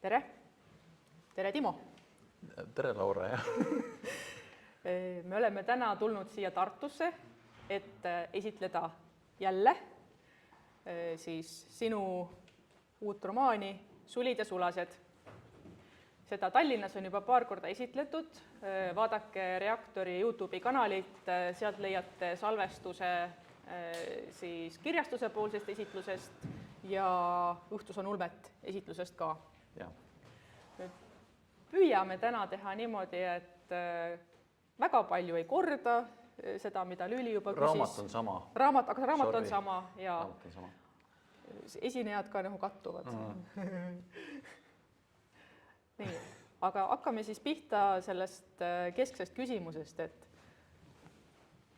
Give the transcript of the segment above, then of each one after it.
Tere! Tere, Timo! Tere, Laura, jah. Me oleme täna tulnud siia Tartusse, et esitleda jälle siis sinu uut romaani Sulid ja sulased. Seda Tallinnas on juba paar korda esitletud. Vaadake Reaktori YouTube'i kanalit, sealt leiate salvestuse siis kirjastuse poolsest esitlusest ja Õhtus on ulmet esitlusest ka. Ja. Püüame täna teha niimoodi, et väga palju ei korda seda, mida Lüüli juba küsis. Raamat on sama. Aga raamat on sama ja Raamat on sama. Esinejad ka nagu kattuvad. Nii, aga hakkame siis pihta sellest kesksest küsimusest, et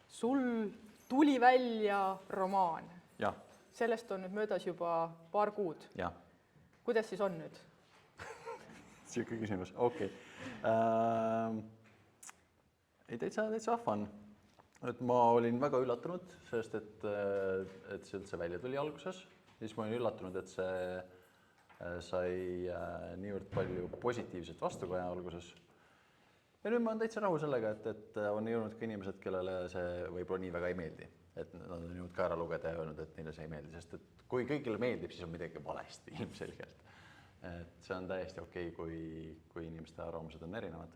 sul tuli välja romaan. Ja. Sellest on nüüd möödas juba paar kuud. Ja. Kuidas siis on nüüd? Siuke küsimus, okei. Ei, täitsa vahva on. Et ma olin väga üllatunud, sest et see üldse välja tuli alguses. Siis ma olin üllatunud, et see sai niivõrd palju positiivset vastukaja alguses. Ja nüüd ma olen täitsa rahul sellega, et on jõudnud ka inimesed, kellele see võib-olla nii väga ei meeldi. Et nad on jõudnud ka ära lugeda ja öelnud, et neile see ei meeldi, sest et kui kõigile meeldib, siis on midagi valesti ilmselgelt. Et see on täiesti okei, kui inimeste arvamused on erinevad.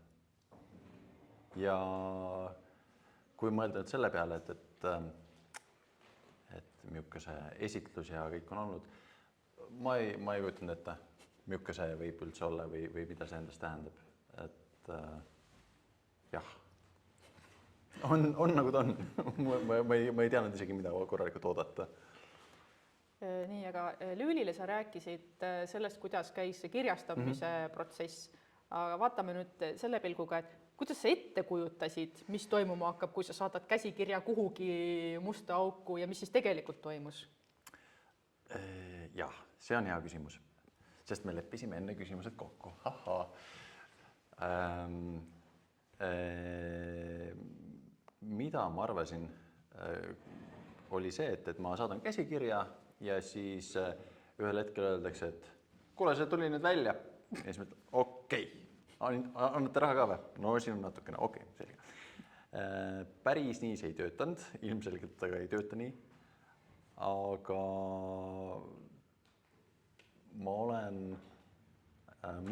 Ja kui mõelda nüüd selle peale, et milline see esitlus ja kõik on olnud, ma ei kujutanud ette, milline see võib üldse olla või mida see endast tähendab. Et jah, on nagu ta on. Ma ei teadnud isegi, mida korralikult oodata. Nii, aga Lüülile sa rääkisid sellest, kuidas käis see kirjastamise protsess. Aga vaatame nüüd selle pilguga, et kuidas sa ette kujutasid, mis toimuma hakkab, kui sa saadad käsikirja kuhugi musta auku ja mis siis tegelikult toimus? Jah, see on hea küsimus, sest me leppisime enne küsimused kokku. Mida ma arvasin, oli see, et ma saadan käsikirja ja siis ühel hetkel öeldakse, et kuule, see tuli nüüd välja. Ja siis mõtled, okei, annate raha ka või? No siin on natukene, okei, selge. Päris nii see ei töötanud, ilmselgelt aga ei tööta nii. Aga ma olen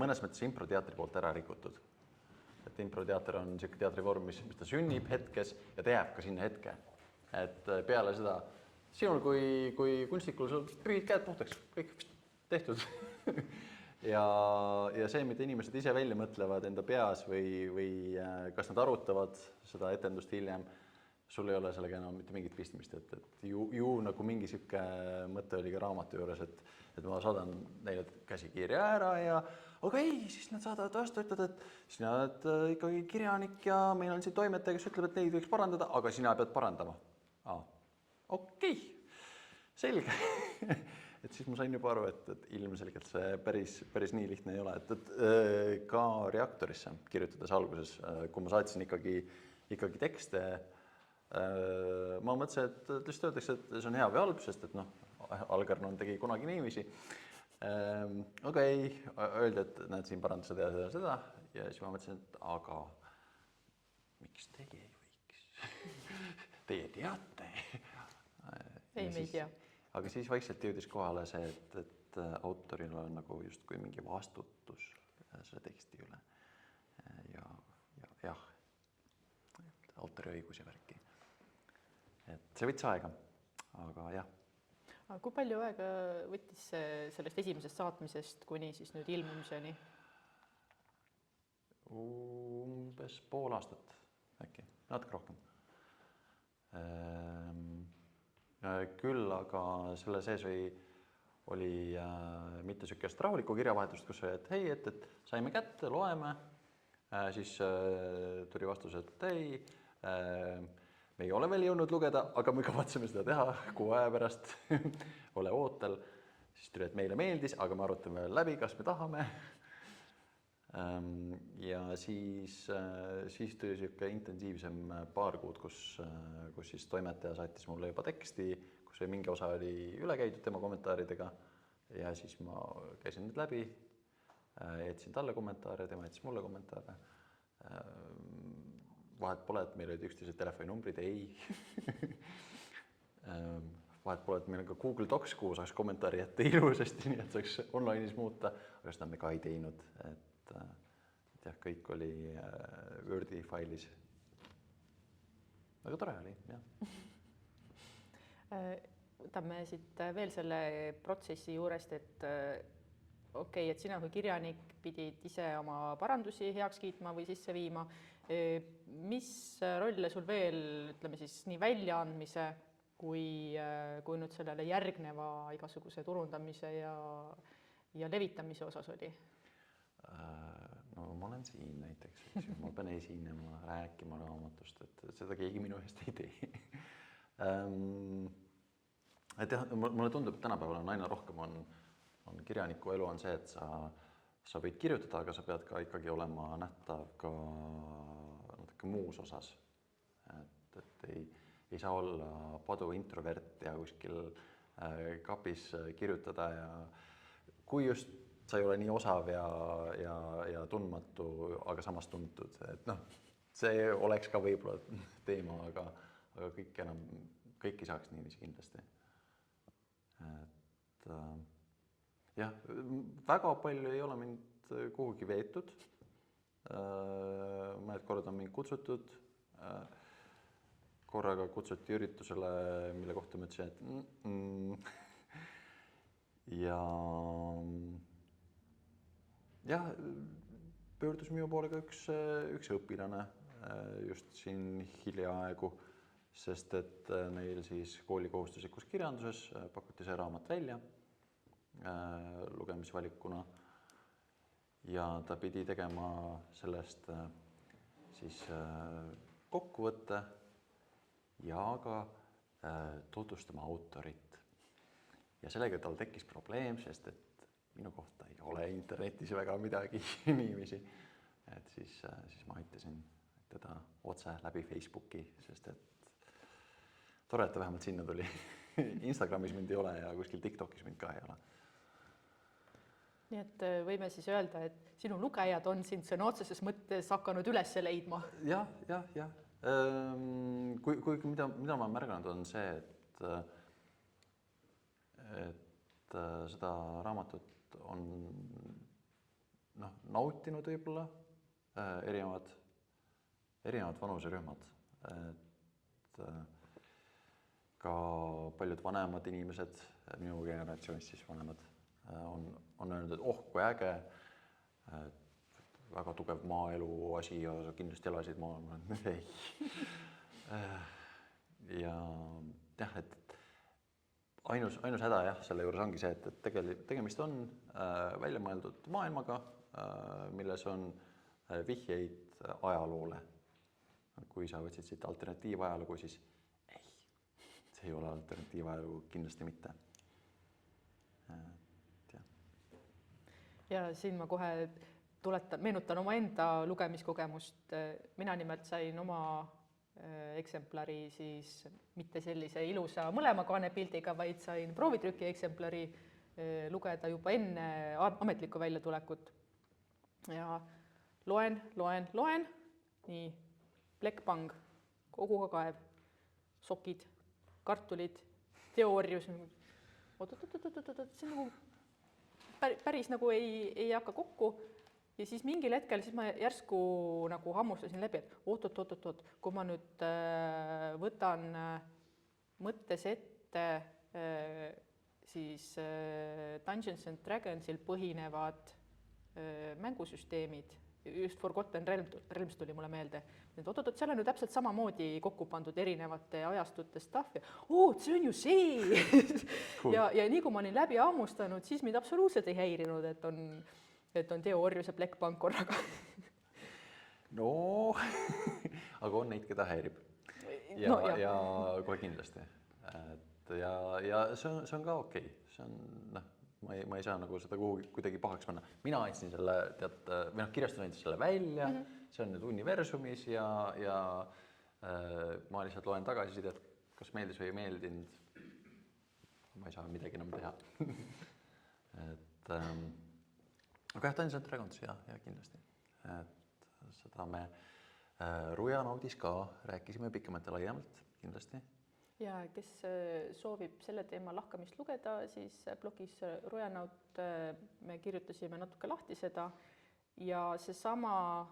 mõnes mõttes improteatri poolt ära rikutud. Et improteater on selline teatrivorm, mis ta sünnib hetkes ja ta jääb ka sinna hetke. Et peale seda sinul kui kunstikul sul pühid käed puhtaks, kõik tehtud. ja see, mida inimesed ise välja mõtlevad enda peas või kas nad arutavad seda etendust hiljem, sul ei ole sellega enam mitte mingit pistmist. Et ju nagu mingi siuke mõte oli ka raamatu juures, et ma saadan neile käsikirja ära ja aga ei, siis nad saadavad vastu, ütled, et sina oled ikkagi kirjanik ja meil on siin toimetaja, kes ütleb, et neid võiks parandada, aga sina pead parandama. Okei, selge. Et siis ma sain juba aru, et ilmselgelt see päris nii lihtne ei ole. Et ka Reaktorisse kirjutades alguses, kui ma saatsin ikkagi tekste, ma mõtlesin, et lihtsalt öeldakse, et see on hea või halb, sest et Algernon tegi kunagi niiviisi. Aga ei, öeldi, et näed siin paranda seda ja seda ja siis ma mõtlesin, et aga miks teie ei võiks? Teie teate? Ei, me ei tea. Aga siis vaikselt jõudis kohale see, et autoril on nagu justkui mingi vastutus selle teksti üle. Ja jah, autoriõigus ja värki. Et see võttis aega, aga jah. Aga kui palju aega võttis sellest esimesest saatmisest kuni siis nüüd ilmumiseni? Umbes pool aastat äkki, natuke rohkem. Küll, aga selle sees oli mitte sükest rahulikku kirjavahetust, kus oli, et hei, et saime kätte, loeme. Siis tuli vastus, et ei, me ei ole veel jõudnud lugeda, aga me kavatseme seda teha 6 aja pärast. Ole ootel. Siis tuli, et meile meeldis, aga me arutame veel läbi, kas me tahame. Ja siis tuli siuke intensiivsem paar kuud, kus siis toimetaja saatis mulle juba teksti, kus mingi osa oli üle käidud tema kommentaaridega ja siis ma käisin nüüd läbi. jätsin talle kommentaare, tema jättis mulle kommentaare. Vahet pole, et meil olid üksteise telefoninumbrid, ei. Vahet pole, et meil on ka Google Docs, kuhu saaks kommentaari jätta ilusasti, nii et saaks online'is muuta, aga seda me ka ei teinud, et jah, kõik oli Wordi failis. Väga tore oli, jah. Võtame siit veel selle protsessi juurest, et okei, et sina kui kirjanik pidid ise oma parandusi heaks kiitma või sisse viima. Mis rolle sul veel, ütleme siis nii väljaandmise kui nüüd sellele järgneva igasuguse turundamise ja levitamise osas oli? No ma olen siin näiteks, ma pean esinema, rääkima raamatust, et seda keegi minu eest ei tee. Et jah, mulle tundub, et tänapäeval on aina rohkem on kirjaniku elu on see, et sa võid kirjutada, aga sa pead ka ikkagi olema nähtav ka natuke muus osas. Et ei saa olla padu introvert ja kuskil kapis kirjutada ja kui just sa ei ole nii osav ja tundmatu, aga samas tuntud, et noh, see oleks ka võib-olla teema, aga kõik ei saaks niiviisi kindlasti. Et jah, väga palju ei ole mind kuhugi veetud. Mõned korrad on mind kutsutud. Korraga kutsuti üritusele, mille kohta ma ütlesin, et jah, pöördus minu poole ka üks õpilane just siin hiljaaegu, sest et neil siis koolikohustuslikus kirjanduses pakuti see raamat välja lugemisvalikuna ja ta pidi tegema sellest siis kokkuvõtte ja ka tutvustama autorit. Ja sellega tal tekkis probleem, sest et minu kohta ei ole internetis väga midagi niiviisi. Et siis ma aitasin teda otse läbi Facebooki, sest et tore, et ta vähemalt sinna tuli. Instagramis mind ei ole ja kuskil TikTokis mind ka ei ole. Nii et võime siis öelda, et sinu lugejad on sind sõna otseses mõttes hakanud üles leidma. Jah. Kuigi mida ma märganud on see, et seda raamatut on nautinud võib-olla erinevad vanuserühmad. Et ka paljud vanemad inimesed, minu generatsioonist siis vanemad, on öelnud, et kui äge, väga tugev maaelu asi ja sa kindlasti elasid maal. Ei. Ja jah, et ainus häda jah, selle juures ongi see, et tegemist on välja mõeldud maailmaga, milles on vihjeid ajaloole. Kui sa võtsid siit alternatiivajalugu, siis ei, see ei ole alternatiivajalugu kindlasti mitte. Ja siin ma kohe meenutan oma enda lugemiskogemust. Mina nimelt sain oma eksemplari siis mitte sellise ilusa mõlema kaanepildiga, vaid sain proovitrüki eksemplari lugeda juba enne ametlikku väljatulekut. Ja loen, nii plekkpang, koguga kaev, sokid, kartulid, teoorius. See nagu päris nagu ei hakka kokku ja siis mingil hetkel siis ma järsku nagu hammustasin läbi, et oot, kui ma nüüd võtan mõttes ette siis Dungeons and Dragonsil põhinevad mängusüsteemid, just Forgotten Realms tuli mulle meelde, et oot, seal on ju täpselt samamoodi kokku pandud erinevate ajastute stuff ja see on ju see! Cool. Ja nii kui ma olin läbi hammustanud, siis mind absoluutselt ei häirinud, et on teoorius ja plekkpank korraga. No, aga on neid, keda häirib. Ja kohe kindlasti. Ja see on ka okei. See on, ma ei saa nagu seda kuidagi pahaks panna. Mina andsin selle, kirjastus andis selle välja, see on nüüd universumis ja ma lihtsalt loen tagasisidet, kas meeldis või ei meeldinud. Ma ei saa midagi enam teha. Et aga jah, Dungeons & Dragons, ja kindlasti. Et seda me Ruja Naudis ka rääkisime pikemalt ja laiemalt, kindlasti. Ja kes soovib selle teema lahkamist lugeda, siis blogis Rujanaut me kirjutasime natuke lahti seda ja seesama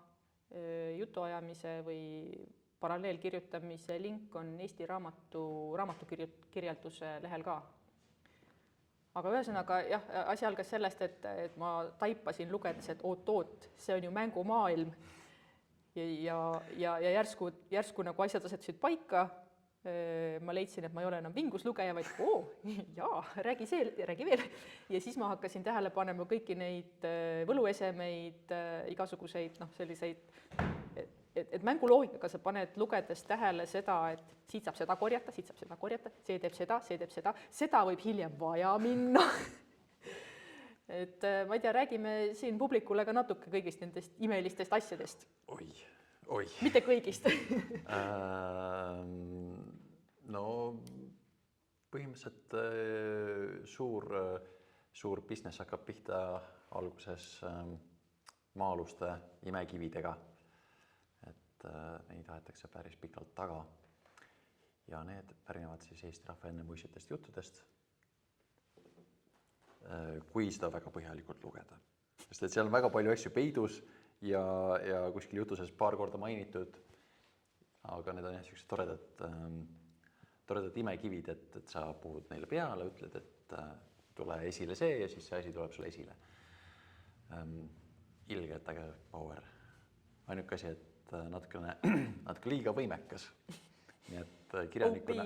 jutuajamise või paralleelkirjutamise link on Eesti raamatukirjelduse lehel ka. Aga ühesõnaga jah, asi algas sellest, et ma taipasin lugedes, et oot, see on ju mängumaailm ja järsku nagu asjad asetusid paika. Ma leidsin, et ma ei ole enam vinguslugeja, vaid jaa, räägi veel. Ja siis ma hakkasin tähele panema kõiki neid võluesemeid, igasuguseid selliseid, et mänguloogikaga sa paned lugedes tähele seda, et siit saab seda korjata, see teeb seda võib hiljem vaja minna. Et ma ei tea, räägime siin publikule ka natuke kõigist nendest imelistest asjadest. Oi. Mitte kõigist. No põhimõtteliselt suur business hakkab pihta alguses maa-aluste imekividega. Et neid aetakse päris pikalt taga ja need pärinevad siis Eesti rahva ennemuistsetest juttudest, kui seda väga põhjalikult lugeda. Sest et seal on väga palju asju peidus ja kuskil jutuses paar korda mainitud, aga need on jah sellised toredad imekivid, et sa puhud neile peale, ütled, et tule esile see ja siis see asi tuleb sulle esile. Ilgelt äge power. Ainuke asi, et natuke liiga võimekas. Nii et kirjanikuna...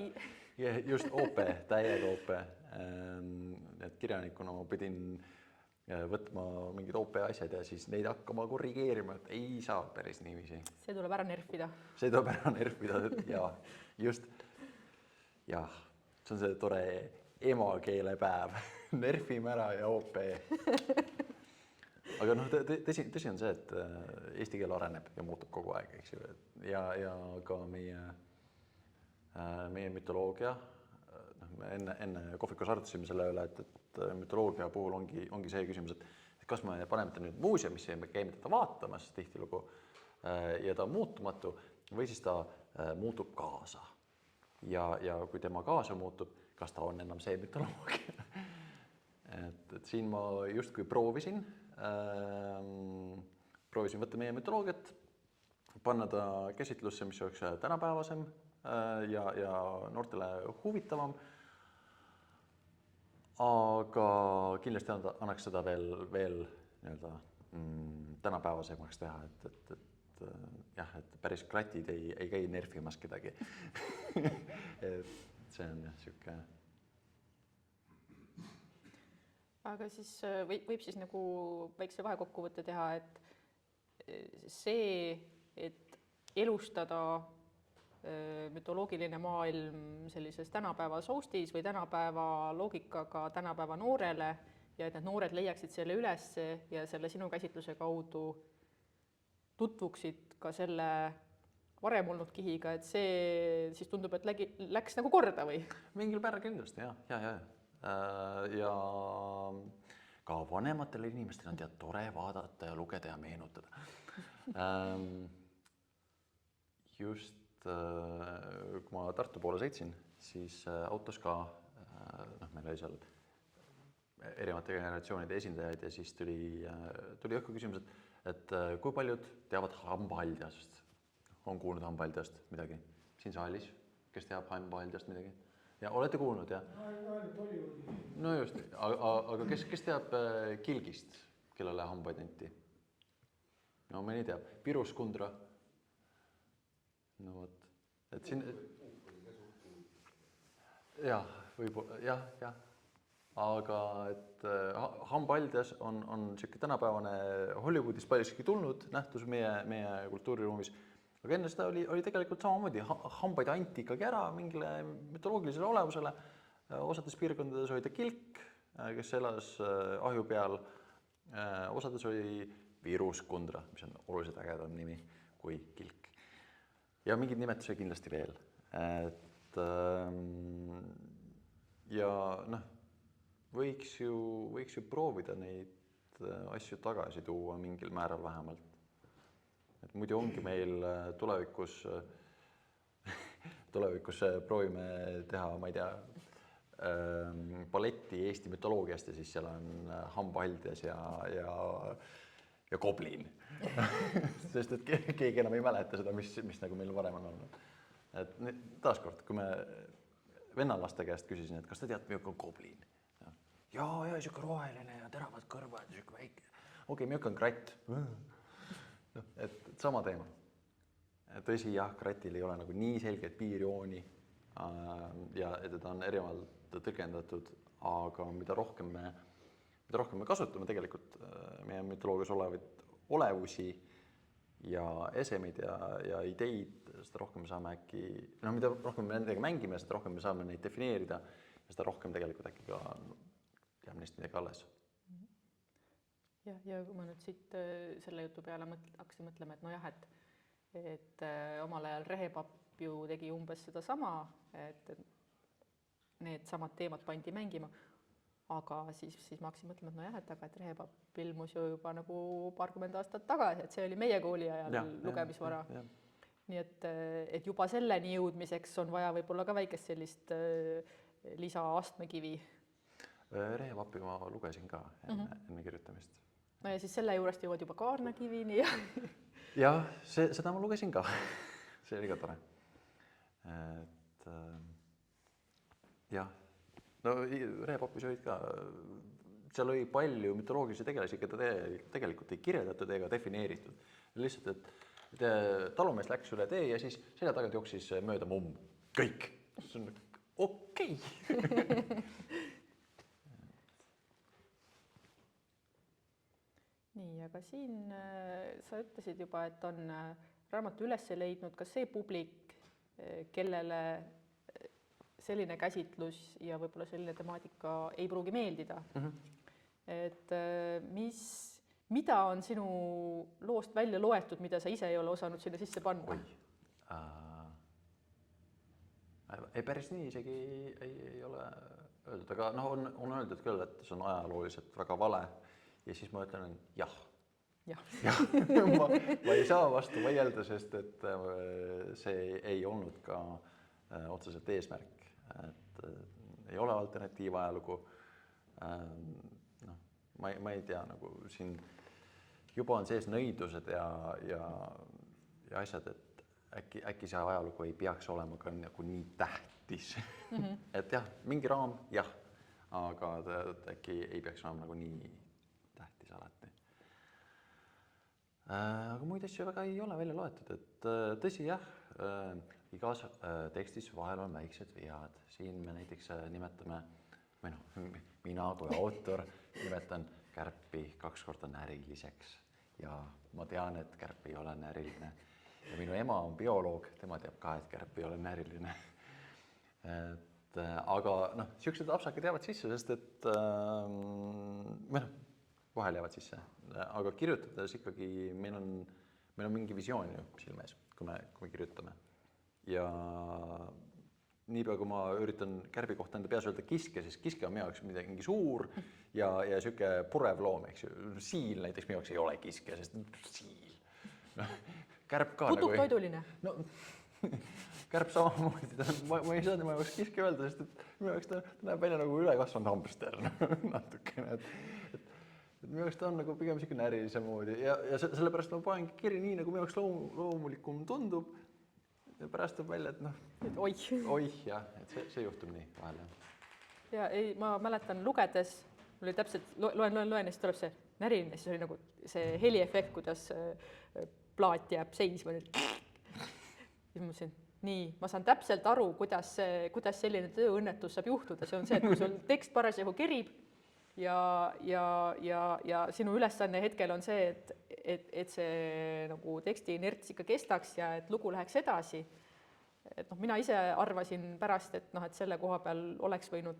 Just OP, täiega OP. Et kirjanikuna ma pidin võtma mingid OP asjad ja siis neid hakkama korrigeerima, et ei saa päris niiviisi. See tuleb ära nerfida. Ja just, jah, see on see tore emakeelepäev. Nerfime ära ja OP. Aga tõsi on see, et eesti keel areneb ja muutub kogu aeg, eks ju. Ja ka meie mütoloogia, enne kohvikus arutasime selle üle, et mütoloogia puhul ongi see küsimus, et kas me paneme ta nüüd muuseumisse ja me käime teda vaatamas tihtilugu ja ta on muutumatu või siis ta muutub kaasa. Ja kui tema kaasa muutub, kas ta on enam see mütoloogia? Et siin ma justkui proovisin võtta meie mütoloogiat, panna ta käsitlusse, mis oleks tänapäevasem ja noortele huvitavam, aga kindlasti annaks seda veel tänapäevasemaks teha, et päris kratid ei käi nerfimas kedagi. Et see on jah siuke. Aga siis võib siis nagu väikse vahekokkuvõtte teha, et see, et elustada mütoloogiline maailm sellises tänapäeva soustis või tänapäeva loogikaga tänapäeva noorele ja et need noored leiaksid selle üles ja selle sinu käsitluse kaudu tutvuksid ka selle varem olnud kihiga, et see siis tundub, et läks nagu korda või? Mingil määral kindlasti, jah. Ja ka vanematele inimestele on tead tore vaadata ja lugeda ja meenutada. Just kui ma Tartu poole sõitsin, siis autos ka, meil oli seal erinevate generatsioonide esindajaid ja siis tuli õhku küsimus, et kui paljud teavad hambahaldjast, on kuulnud hambahaldjast midagi siin saalis, kes teab hambahaldjast midagi? Ja olete kuulnud, jah? No just, aga kes teab kilgist, kellele hambaid anti? No mõni teab, piruskundra. No võt, et siin... Jah, võib-olla, jah. Aga et hambahaldjas on siuke tänapäevane Hollywoodis paljuski tulnud nähtus meie kultuuriruumis. Aga enne seda oli tegelikult samamoodi, hambaid anti ikkagi ära mingile mütoloogilisele olevusele. Osades piirkondades oli ta kilk, kes elas ahju peal. Osades oli viruskundra, mis on oluliselt ägedam nimi kui kilk. Ja mingid nimetusi kindlasti veel. Ja võiks ju proovida neid asju tagasi tuua mingil määral vähemalt. Et muidu ongi meil tulevikus proovime teha, ma ei tea, balletti Eesti mütoloogiast ja siis seal on hambahaldjas ja goblin. Sest et keegi enam ei mäleta seda, mis nagu meil varem on olnud. Et taaskord, kui me vennalaste käest küsisin, et kas ta tead, milline on goblin? Ja, siuke roheline ja teravad kõrvad ja siuke väike. Okei, milline on kratt? Et sama teema. Tõsi, jah, kratil ei ole nagu nii selgeid piirjooni ja teda on erinevalt tõlgendatud, aga mida rohkem me kasutame tegelikult meie mütoloogias olevusi ja esemeid ja ideid, seda rohkem me saame äkki, mida rohkem me nendega mängime, seda rohkem me saame neid defineerida ja seda rohkem tegelikult äkki ka jääb neist midagi alles. Ja kui ma nüüd siit selle jutu peale hakkasin mõtlema, et nojah, et omal ajal Rehepapp ju tegi umbes seda sama, et need samad teemad pandi mängima, aga siis ma hakkasin mõtlema, et nojah, et Rehepapp ilmus ju juba nagu paarkümmend aastat tagasi, et see oli meie kooli ajal lugemisvara. Nii et juba selleni jõudmiseks on vaja võib-olla ka väikest sellist lisaastmekivi. Rehepappi ma lugesin ka enne kirjutamist. No ja siis selle juurest jõuad juba kaarnakivini. Jah, seda ma lugesin ka. See oli ka tore. Et jah, no Rehepapis olid ka, seal oli palju mütoloogilisi tegelasi, keda tegelikult ei kirjeldatud ega defineeritud. Lihtsalt, et talumees läks üle tee ja siis selja tagant jooksis mööda mumm. Kõik. See on okei. Nii, aga siin sa ütlesid juba, et on raamatu üles leidnud ka see publik, kellele selline käsitlus ja võib-olla selline temaatika ei pruugi meeldida. Et mida on sinu loost välja loetud, mida sa ise ei ole osanud sinna sisse panna? Ei, päris nii isegi ei ole öeldud, aga on öeldud küll, et see on ajalooliselt väga vale. Ja siis ma ütlen, jah. ma ei saa vastu vaielda, sest et see ei olnud ka otseselt eesmärk. Et ei ole alternatiivajalugu. Ma ei tea, nagu siin juba on sees nõidused ja asjad, et äkki see ajalugu ei peaks olema ka nagu nii tähtis. Et jah, mingi raam, jah, aga äkki ei peaks olema nagu nii tähtis alati. Aga muid asju väga ei ole välja loetud, et tõsi jah, igas tekstis vahel on väiksed vead. Siin me näiteks nimetame, mina kui autor nimetan kärpi 2 korda näriliseks ja ma tean, et kärp ei ole näriline. Ja minu ema on bioloog, tema teab ka, et kärp ei ole näriline. Aga siuksed apsakad jäävad sisse, sest et vahel jäävad sisse, aga kirjutades ikkagi meil on mingi visioon ju silmes, kui me kirjutame. Ja niipea, kui ma üritan kärbi kohta enda peas öelda kiske, siis kiske on minu jaoks mingi suur ja siuke purev loom, eks ju. Siil näiteks minu jaoks ei ole kiske, sest siil. Kärp ka Putuk toiduline. No, kärp samamoodi, ma ei saa tema jaoks kiske öelda, sest et minu jaoks ta näeb välja nagu ülekasvanud hamster natukene, et minu jaoks ta on nagu pigem siuke närilise moodi ja sellepärast ma panengi kiri nii, nagu minu jaoks loomulikum tundub ja pärast tuleb välja, et oih jah, et see juhtub nii vahel. Ja ei, ma mäletan lugedes, oli täpselt, loen ja siis tuleb see näriline, siis oli nagu see heliefekt, kuidas plaat jääb seisma. Ja ma mõtlesin, nii, ma saan täpselt aru, kuidas selline tööõnnetus saab juhtuda. See on see, et kui sul tekst parasjagu kerib ja sinu ülesanne hetkel on see, et see nagu teksti inerts ikka kestaks ja et lugu läheks edasi. Et mina ise arvasin pärast, et selle koha peal oleks võinud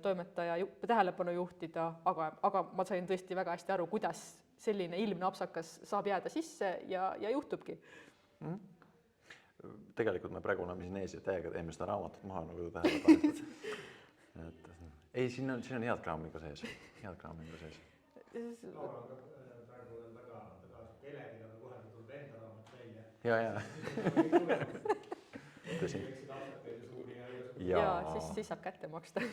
toimetaja tähelepanu juhtida, aga ma sain tõesti väga hästi aru, kuidas selline ilmne apsakas saab jääda sisse ja juhtubki. Tegelikult me praegu oleme siin ees ja täiega teeme seda raamatut maha nagu tähele pannud. Ei, siin on head kraamlingu sees. Laura on ka praegu veel väga elevil, aga kohe tuleb enda raamat välja. Ja. Tõsi. Ja siis saab kätte maksta.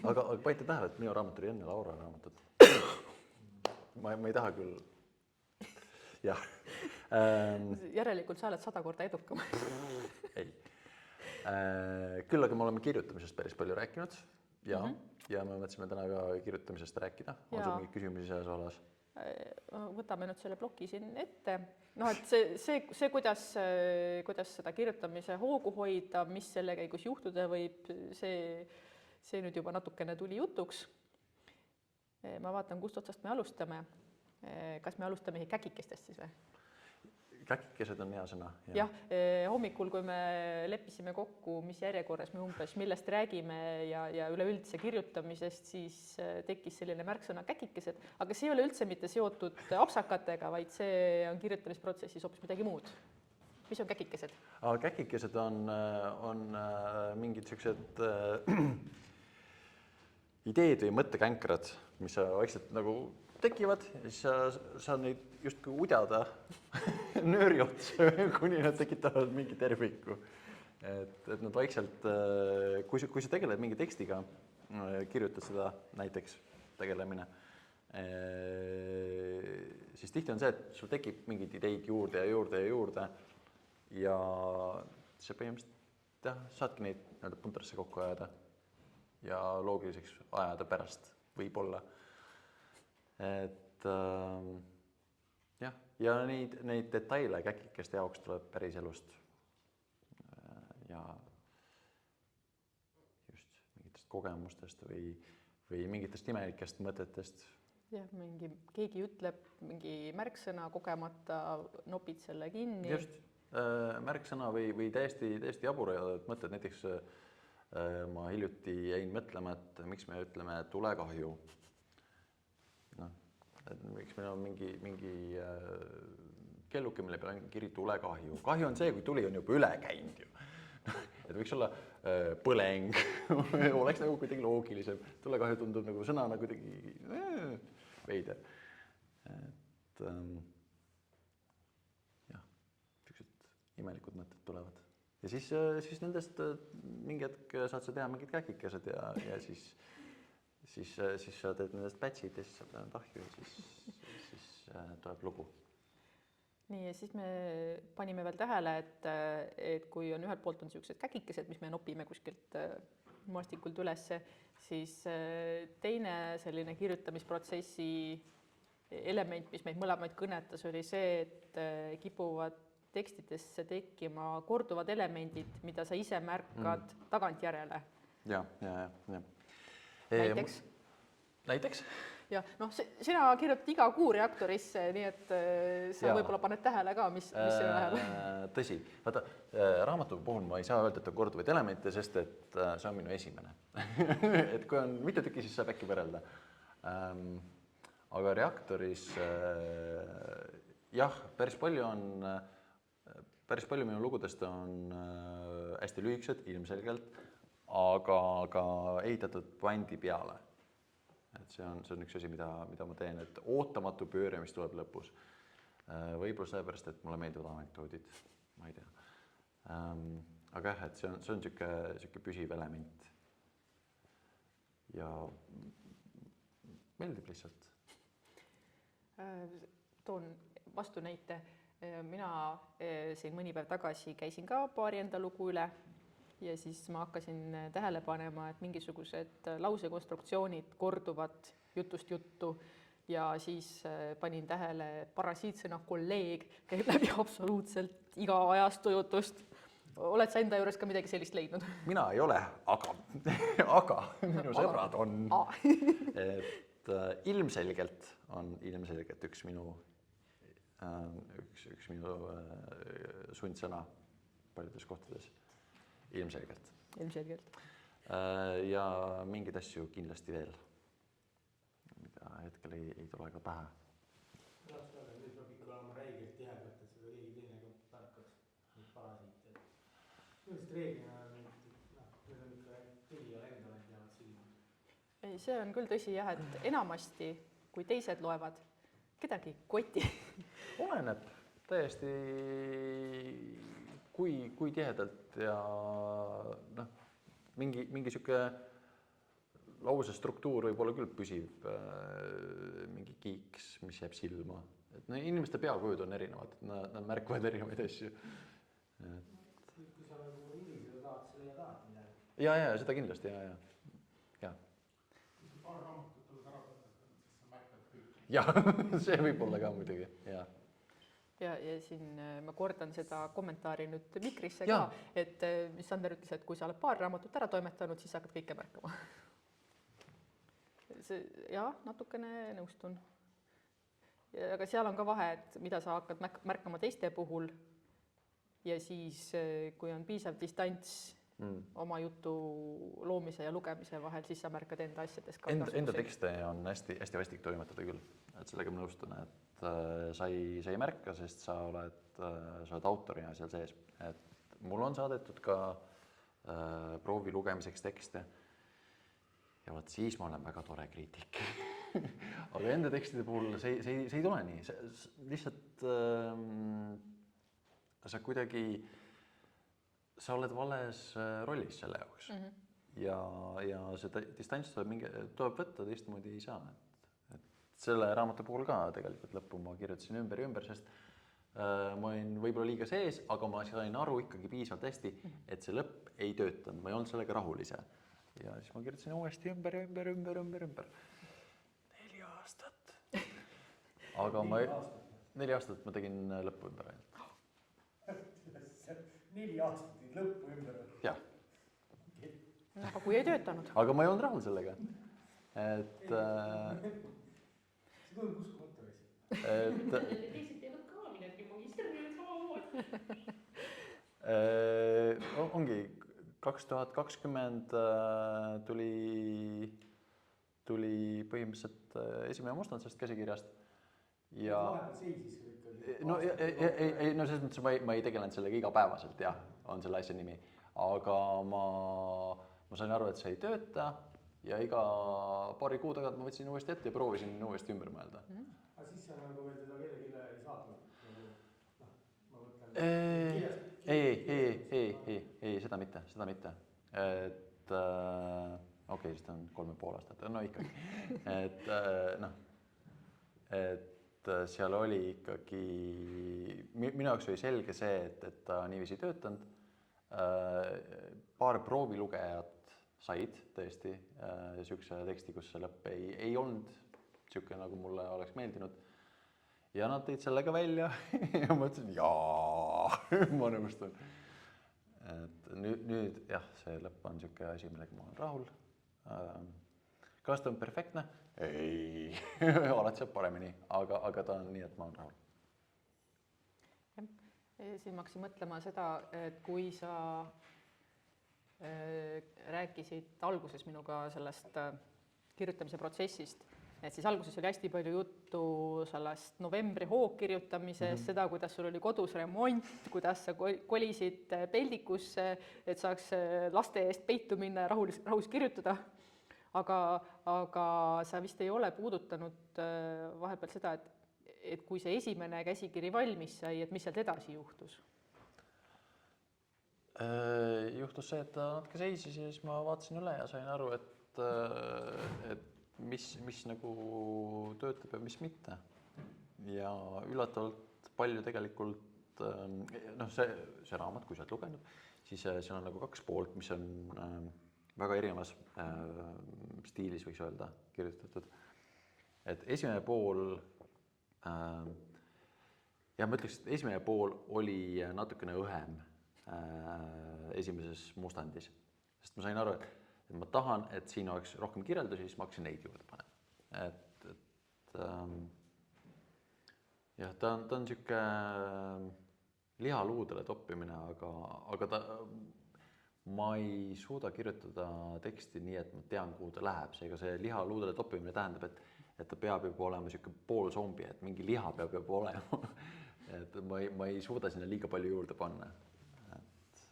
Aga panite tähele, et minu raamat oli enne Laura raamatut. Ma ei taha küll. Jah. Järelikult sa oled 100 korda edukam. Ei. Küll aga me oleme kirjutamisest päris palju rääkinud ja me mõtlesime täna ka kirjutamisest rääkida. On sul mingi küsimusi selles alas? Võtame nüüd selle ploki siin ette. No, et see kuidas seda kirjutamise hoogu hoida, mis selle käigus juhtuda võib, see nüüd juba natukene tuli jutuks. Ma vaatan, kust otsast me alustame. Kas me alustame käkikestest siis või? Käkikesed on hea sõna. Jah, hommikul, kui me leppisime kokku, mis järjekorras me umbes millest räägime ja üleüldse kirjutamisest, siis tekkis selline märksõna käkikesed, aga see ei ole üldse mitte seotud apsakatega, vaid see on kirjutamisprotsessis hoopis midagi muud. Mis on käkikesed? Käkikesed on mingid sellised ideed või mõttekänkrad, mis vaikselt nagu tekivad ja siis saad neid justkui udjada nööri otsa, kuni nad tekitavad mingi terviku. Et nad vaikselt, kui sa tegeled mingi tekstiga, kirjutad seda näiteks tegelemine, siis tihti on see, et sul tekib mingid ideid juurde ja see põhimõtteliselt saadki neid puntrasse kokku ajada ja loogiliseks ajada pärast võib-olla. Et jah, ja neid detaile käkikeste jaoks tuleb päris elust ja just mingitest kogemustest või mingitest imelikest mõtetest. Jah, keegi ütleb mingi märksõna kogemata, nopid selle kinni. Just, märksõna või täiesti jaburad mõtted, näiteks ma hiljuti jäin mõtlema, et miks me ütleme tulekahju. Miks meil on mingi kelluke, mille peal on kiri tulekahju. Kahju on see, kui tuli on juba üle käinud ju. Et võiks olla põleng, oleks nagu kuidagi loogilisem. Tulekahju tundub nagu sõnana kuidagi veider. Et jah, sellised imelikud mõtted tulevad. Ja siis nendest mingi hetk saad sa teha mingid käkikesed ja siis sa teed nendest pätsid ja siis saad need ahju ja siis tuleb lugu. Nii, ja siis me panime veel tähele, et kui on ühelt poolt on sellised käkikesed, mis me nopime kuskilt maastikult ülesse, siis teine selline kirjutamisprotsessi element, mis meid mõlemaid kõnetas, oli see, et kipuvad tekstidesse tekkima korduvad elemendid, mida sa ise märkad tagantjärele. Ja. Näiteks? Ja, sina kirjutad iga kuu reaktorisse, nii et sa võib-olla paned tähele ka, mis sinna läheb. Tõsi. Vaata, raamatu puhul ma ei saa öelda, et on korduvaid elemente, sest et see on minu esimene. Et kui on mitu tükki, siis saab äkki võrrelda. Aga reaktoris, jah, päris palju minu lugudest on hästi lühikesed, ilmselgelt, aga ehitatud pandi peale. Et see on üks asi, mida ma teen, et ootamatu pööre, mis tuleb lõpus. Võib-olla sellepärast, et mulle meeldivad anekdoodid, ma ei tea. Aga jah, et see on selline püsiv element. Ja meeldib lihtsalt. Toon vastu näite. Mina siin mõni päev tagasi käisin ka paari enda lugu üle. Ja siis ma hakkasin tähele panema, et mingisugused lausekonstruktsioonid korduvad jutust juttu ja siis panin tähele parasiitsõna kolleeg käib läbi absoluutselt iga ajastu jutust. Oled sa enda juures ka midagi sellist leidnud? Mina ei ole, aga minu sõbrad on. Et ilmselgelt on üks minu sundsõna paljudes kohtades. Ilmselgelt. Ja mingid asju kindlasti veel, mida hetkel ei tule ka pähe. Nüüd peab ikka olema räigelt tihedalt, et seda keegi teine ka tarkaks, neid parasiite. Millest reeglina need on ikka tegijal endale teavad silma? See on küll tõsi jah, et enamasti kui teised loevad, kedagi koti. Oleneb täiesti, kui tihedalt ja noh, mingi sihuke lause struktuur võib olla küll püsiv, mingi kiiks, mis jääb silma. Et inimeste peakujud on erinevad, nad märkavad erinevaid asju. Kui sa nagu hiliseda tahad, sa tahad midagi. Ja, seda kindlasti, ja. Paar raamatut tuleb ära võtta, siis sa märkad kõik. Jah, see võib olla ka muidugi, ja. Ja siin ma kordan seda kommentaari nüüd mikrisse ka, et mis Sander ütles, et kui sa oled paar raamatut ära toimetanud, siis hakkad kõike märkama. Jah, natukene nõustun. Aga seal on ka vahe, et mida sa hakkad märkama teiste puhul ja siis, kui on piisav distants oma jutu loomise ja lugemise vahel, siis sa märkad enda asjades ka. Enda tekste on hästi vastik toimetada küll, et sellega ma nõustun, et sa ei märka, sest sa oled autorina seal sees. Et mul on saadetud ka proovi lugemiseks tekste ja vot siis ma olen väga tore kriitik. Aga enda tekstide puhul see ei tule nii. Lihtsalt sa kuidagi, sa oled vales rollis selle jaoks. Ja seda distants tuleb võtta, teistmoodi ei saa. Selle raamatu puhul ka tegelikult lõppu ma kirjutasin ümber, sest ma olin võib-olla liiga sees, aga ma sain aru ikkagi piisavalt hästi, et see lõpp ei töötanud, ma ei olnud sellega rahul ise. Ja siis ma kirjutasin uuesti ümber. 4 aastat. Aga 4 aastat ma tegin lõppu ümber. 4 aastat tegid lõppu ümber? Jah. Aga kui ei töötanud? Aga ma ei olnud rahul sellega. Et... See tundub uskumatu asi. Teised teevad ka midagi magistertööd samamoodi. Ongi 2020 tuli põhimõtteliselt esimene mustandsest käsikirjast ja seisis ikkagi. No selles mõttes ma ei tegelenud sellega igapäevaselt, jah, on selle asja nimi, aga ma sain aru, et see ei tööta ja iga paari kuu tagant ma võtsin uuesti ette ja proovisin uuesti ümber mõelda. Aga siis sa nagu veel seda kellelegi ei saatnud? Ma mõtlen... Ei, seda mitte. Et okei, siis ta on 3,5 aastat, no ikkagi. Et seal oli ikkagi, minu jaoks oli selge see, et ta niiviisi töötanud. Paar proovilugejat said tõesti sihukese teksti, kus see lõpp ei olnud sihuke, nagu mulle oleks meeldinud. Ja nad tõid sellega välja ja ma ütlesin, ma nõustun. Et nüüd jah, see lõpp on sihuke asi, millega ma olen rahul. Kas ta on perfektne? Ei, alati saab paremini, aga ta on nii, et ma olen rahul. Siin ma hakkasin mõtlema seda, et kui sa rääkisid alguses minuga sellest kirjutamise protsessist, et siis alguses oli hästi palju juttu sellest novembri hoogkirjutamisest, seda, kuidas sul oli kodus remont, kuidas sa kolisid peldikusse, et saaks laste eest peitu minna ja rahus kirjutada. Aga sa vist ei ole puudutanud vahepeal seda, et kui see esimene käsikiri valmis sai, et mis sealt edasi juhtus? Juhtus see, et ta natuke seisis ja siis ma vaatasin üle ja sain aru, et mis nagu töötab ja mis mitte. Ja üllatavalt palju tegelikult, see raamat, kui sa oled lugenud, siis seal on nagu 2 poolt, mis on väga erinevas stiilis, võiks öelda, kirjutatud. Et esimene pool, ma ütleks, et esimene pool oli natukene õhem esimeses mustandis. Sest ma sain aru, et ma tahan, et siin oleks rohkem kirjeldusi, siis ma hakkasin neid juurde panema. Ta on sihuke lihaluudele toppimine, aga ma ei suuda kirjutada teksti nii, et ma tean, kuhu ta läheb. Seega see lihaluudele toppimine tähendab, et ta peab juba olema sihuke pool zombi, et mingi liha peab juba olema. Et ma ei suuda sinna liiga palju juurde panna.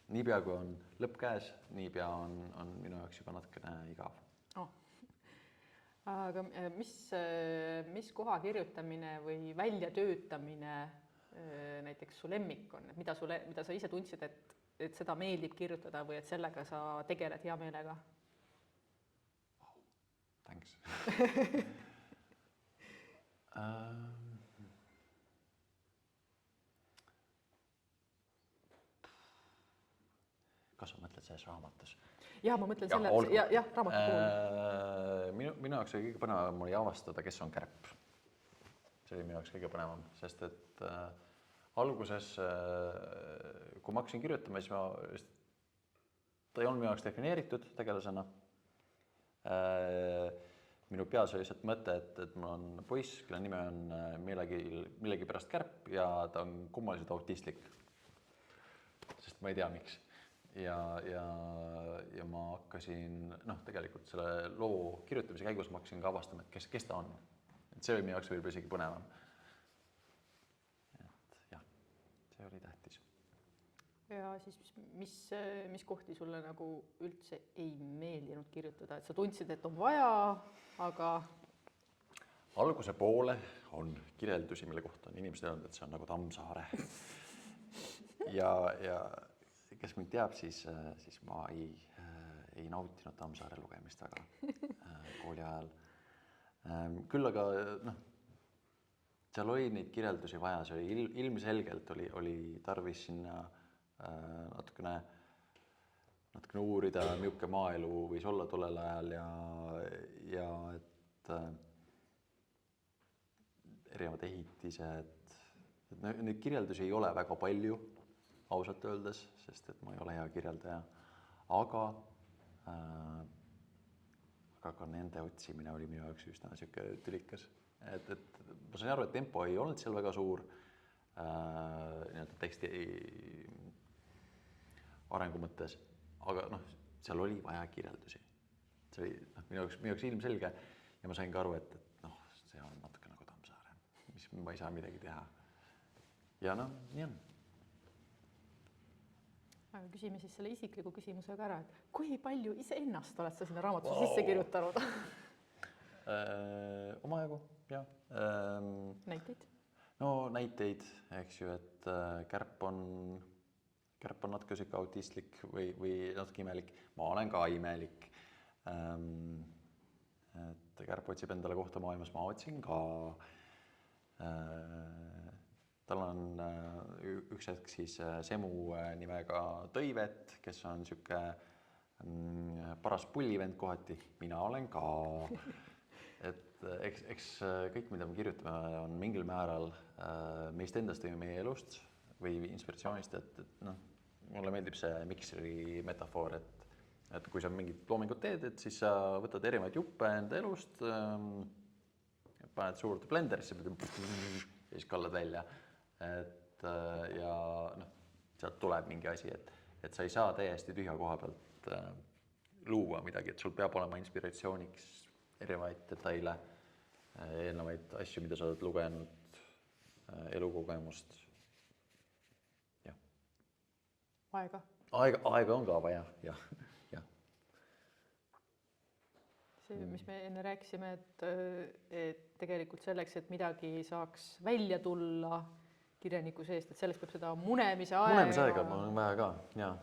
Niipea kui on lõpp käes, niipea on minu jaoks juba natukene igav. aga mis koha kirjutamine või väljatöötamine näiteks su lemmik on, et mida sa ise tundsid, et seda meeldib kirjutada või et sellega sa tegeled hea meelega? Thanks. Kas sa mõtled selles raamatus? Jah, ma mõtlen selle, jah, raamatu puhul. Minu jaoks oli kõige põnevam oli avastada, kes on kärp. See oli minu jaoks kõige põnevam, sest et alguses, kui ma hakkasin kirjutama, siis ta ei olnud minu jaoks defineeritud tegelasena. Minu peas oli lihtsalt mõte, et mul on poiss, kelle nime on millegi pärast kärp ja ta on kummaliselt autistlik. Sest ma ei tea, miks. Ja ma hakkasin, tegelikult selle loo kirjutamise käigus ma hakkasin ka avastama, et kes ta on. Et see oli minu jaoks võib-olla isegi põnevam. Et jah, see oli tähtis. Ja siis mis kohti sulle nagu üldse ei meeldinud kirjutada, et sa tundsid, et on vaja, aga... Alguse poole on kirjeldusi, mille kohta on inimesed öelnud, et see on nagu Tammsaare. Ja kes mind teab, siis ma ei nautinud Tammsaare lugemist väga kooli ajal. Küll aga seal oli neid kirjeldusi vaja, see oli ilmselgelt oli tarvis sinna natukene uurida, milline maaelu võis olla tollel ajal ja et erinevad ehitised, et neid kirjeldusi ei ole väga palju, ausalt öeldes, sest et ma ei ole hea kirjeldaja, aga ka nende otsimine oli minu jaoks üsna niisugune tülikas. Et ma sain aru, et tempo ei olnud seal väga suur teksti arengu mõttes, aga seal oli vaja kirjeldusi. See oli minu jaoks ilmselge ja ma sain ka aru, et see on natuke nagu Tammsaare, mis ma ei saa midagi teha. Ja nii on. Aga küsime siis selle isikliku küsimusega ära, et kui palju iseennast oled sa sinna raamatusse sisse kirjutanud? Omajagu, jah. Näiteid? No näiteid, eks ju, et kärp on natuke siuke autistlik või natuke imelik. Ma olen ka imelik. Et kärp otsib endale kohta maailmas, ma otsin ka. Tal on üks hetk siis Semu nimega Tõivet, kes on siuke paras pullivend kohati. Mina olen ka. Et eks kõik, mida me kirjutame, on mingil määral meist endast või meie elust või inspiratsioonist, et mulle meeldib see mikseri metafoor, et kui sa mingit loomingut teed, et siis sa võtad erinevaid juppe enda elust, paned suurde blenderisse ja siis kallad välja. Ja sealt tuleb mingi asi, et sa ei saa täiesti tühja koha pealt luua midagi, et sul peab olema inspiratsiooniks erinevaid detaile, eelnevaid asju, mida sa oled lugenud, elukogemust. Jah. Aega? Aega on ka vaja, jah. See, mis me enne rääkisime, et tegelikult selleks, et midagi saaks välja tulla kirjaniku seest, et selleks peab seda munemise aega. Munemise aega on vaja ka, jah.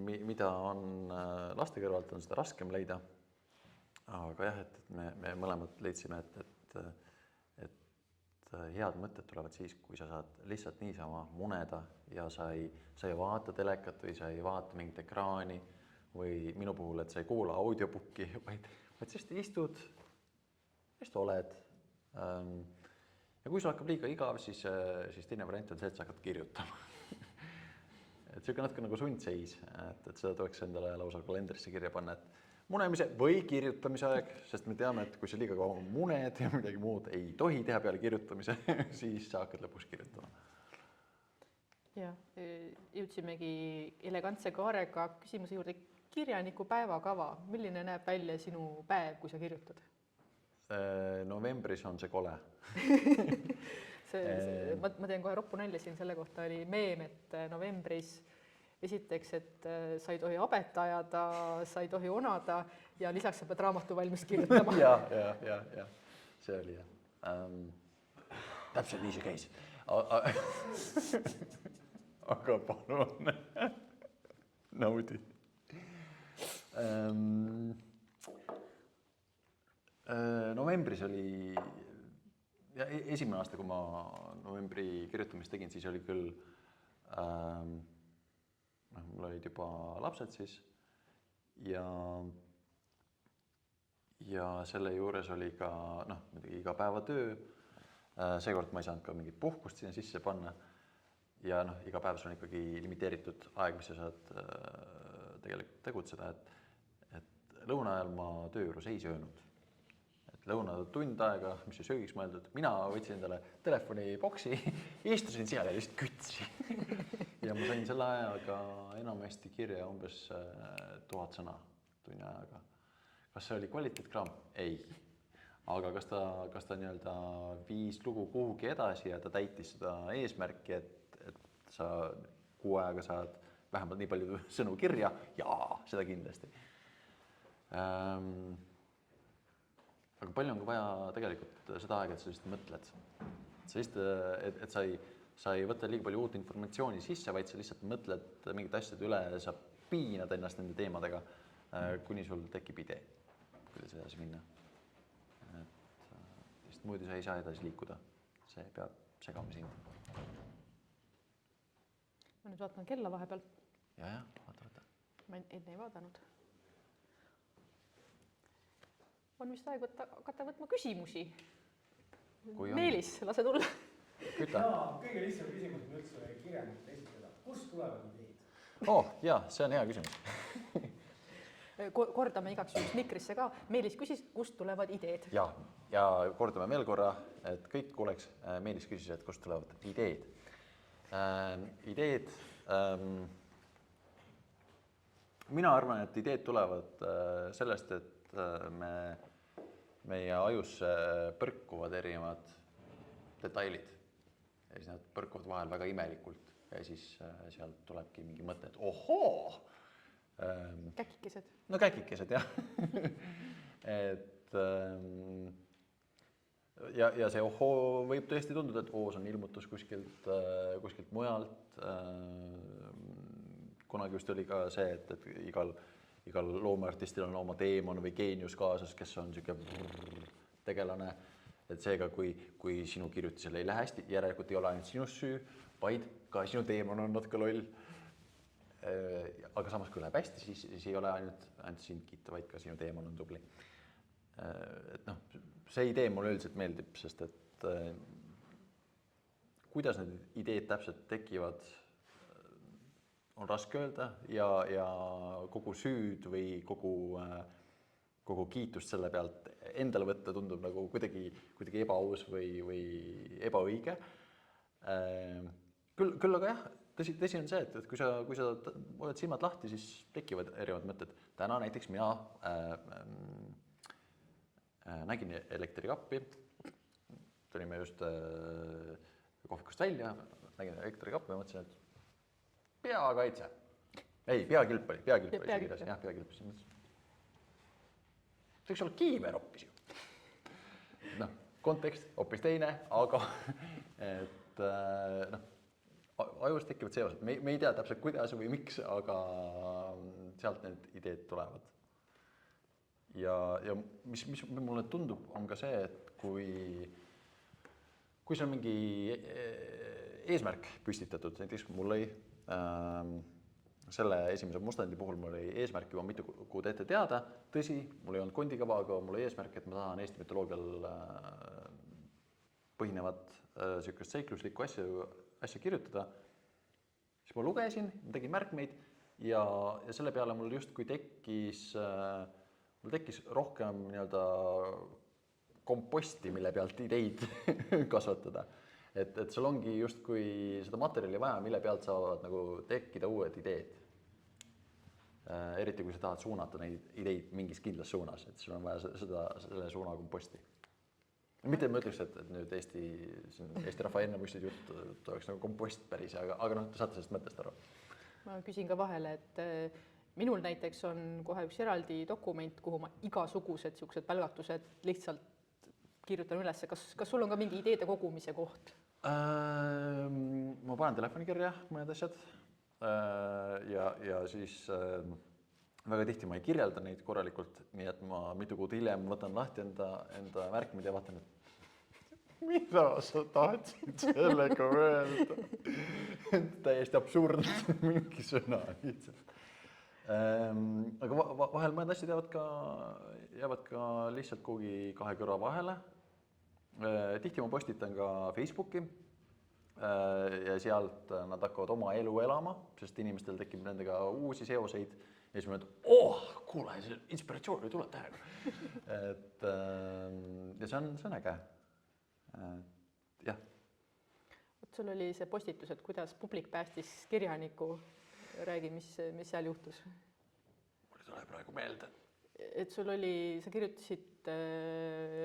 Mida on laste kõrvalt, on seda raskem leida. Aga jah, et me mõlemad leidsime, et head mõtted tulevad siis, kui sa saad lihtsalt niisama muneda ja sa ei vaata telekat või sa ei vaata mingit ekraani või minu puhul, et sa ei kuula audiobooki, vaid siis istud, oled. Ja kui sul hakkab liiga igav, siis teine variant on see, et sa hakkad kirjutama. Et see on natuke nagu sundseis, et seda tuleks endale lausa kalendrisse kirja panna, et munemise või kirjutamise aeg, sest me teame, et kui sa liiga kaua muned ja midagi muud ei tohi teha peale kirjutamise, siis sa hakkad lõpuks kirjutama. Ja, jõudsimegi elegantse kaarega küsimuse juurde. Kirjaniku päevakava, milline näeb välja sinu päev, kui sa kirjutad? Novembris on see kole. Ma teen kohe roppu nalja siin, selle kohta oli meem, et novembris esiteks, et sa ei tohi habet ajada, sa ei tohi onada ja lisaks sa pead raamatu valmis kirjutama. ja. See oli jah. Täpselt nii see käis. Aga palun naudi. Novembris oli, ja esimene aasta, kui ma novembri kirjutamist tegin, siis oli küll, mul olid juba lapsed siis ja selle juures oli ka igapäevatöö. Seekord ma ei saanud ka mingit puhkust sinna sisse panna ja iga päev sul on ikkagi limiteeritud aeg, mis sa saad tegelikult tegutseda, et lõuna ajal ma töö juures ei söönud. Et lõuna tund aega, mis oli söögiks mõeldud, mina võtsin endale telefoniboksi, istusin seal ja lihtsalt kütsin. Ja ma sain selle ajaga enamasti kirja umbes 1000 sõna tunni ajaga. Kas see oli kvaliteetkraam? Ei. Aga kas ta nii-öelda viis lugu kuhugi edasi ja ta täitis seda eesmärki, et sa kuu ajaga saad vähemalt nii palju sõnu kirja? Jaa, seda kindlasti. Aga palju on ka vaja tegelikult seda aega, et sa lihtsalt mõtled. Et sa ei võta liiga palju uut informatsiooni sisse, vaid sa lihtsalt mõtled mingid asjad üle, sa piinad ennast nende teemadega, kuni sul tekib idee, kuidas edasi minna. Sest muidu sa ei saa edasi liikuda. See peab segama sind. Ma nüüd vaatan kella vahepeal. Ja, vaata. Ma enne ei vaadanud. On vist aeg hakata võtma küsimusi. Meelis, lase tulla. Küta. Kõige lihtsam küsimus on üldse kirjanikult esitada. Kust tulevad ideed? Jaa, see on hea küsimus. Kordame igaks juhuks mikrisse ka. Meelis küsis, kust tulevad ideed. Ja kordame veel korra, et kõik kuuleks. Meelis küsis, et kust tulevad ideed. Ideed. Mina arvan, et ideed tulevad sellest, et meie ajusse põrkuvad erinevad detailid. Ja siis nad põrkuvad vahel väga imelikult ja siis sealt tulebki mingi mõte, et ohoo! Käkikesed. No käkikesed, jah. Ja see ohoo võib tõesti tunduda, et see on ilmutus kuskilt mujalt. Kunagi just oli ka see, et igal loomeartistil on oma teemon või geenius kaasas, kes on niisugune tegelane. Et seega, kui sinu kirjutisel ei lähe hästi, järelikult ei ole ainult sinust süü, vaid ka sinu teemon on natuke loll. Aga samas, kui läheb hästi, siis ei ole ainult sind kiita, vaid ka sinu teemon on tubli. See idee mulle üldiselt meeldib, sest et kuidas need ideed täpselt tekivad, on raske öelda ja kogu süüd või kogu kiitust selle pealt endale võtta tundub nagu kuidagi ebaaus või ebaõige. Küll aga jah, tõsi on see, et kui sa oled silmad lahti, siis tekivad erinevad mõtted. Täna näiteks mina nägin elektrikappi, tulime just kohvikust välja, nägin elektrikappi ja mõtlesin, et peakaitse. Ei, peakilp oli. Jah, peakilp. See võiks olla kiiver hoopis ju. Kontekst hoopis teine, aga ajus tekivad seosed. Me ei tea täpselt kuidas või miks, aga sealt need ideed tulevad. Ja mis mulle tundub, on ka see, et kui see on mingi eesmärk püstitatud, näiteks mul oli selle esimese mustandi puhul mul oli eesmärk juba mitu kuud ette teada. Tõsi, mul ei olnud kondikava, aga mul oli eesmärk, et ma tahan Eesti mütoloogial põhinevat sükest seikluslikku asja kirjutada. Siis ma lugesin, ma tegin märkmeid ja selle peale mul justkui tekkis rohkem nii-öelda komposti, mille pealt ideid kasvatada. Et sul ongi justkui seda materjali vaja, mille pealt saavad nagu tekkida uued ideed. Eriti kui sa tahad suunata neid ideid mingis kindlas suunas, et sul on vaja selle suuna komposti. Mitte ma ütleks, et nüüd Eesti rahva enne muistid jutt oleks nagu kompost päris, aga saate sellest mõttest aru. ma küsin ka vahele, et minul näiteks on kohe üks eraldi dokument, kuhu ma igasugused niisugused pälgatused lihtsalt kirjutan üles. Kas sul on ka mingi ideede kogumise koht? Ma panen telefoni kirja mõned asjad ja siis väga tihti ma ei kirjelda neid korralikult, nii et ma mitu kuud hiljem võtan lahti enda märkmid ja vaatan, et mida sa tahtsid sellega öelda. Täiesti absurdne mingi sõna lihtsalt. Aga vahel mõned asjad jäävad ka lihtsalt kuhugi kahe kõrva vahele. Tihti ma postitan ka Facebooki ja sealt nad hakkavad oma elu elama, sest inimestel tekib nendega uusi seoseid ja siis ma ütlen, kuule, see inspiratsioon tuleb tähega. Ja see on äge. Jah. Sul oli see postitus, et kuidas publik päästis kirjaniku, räägi, mis seal juhtus? Mul ei tule praegu meelde. Et sul oli, sa kirjutasid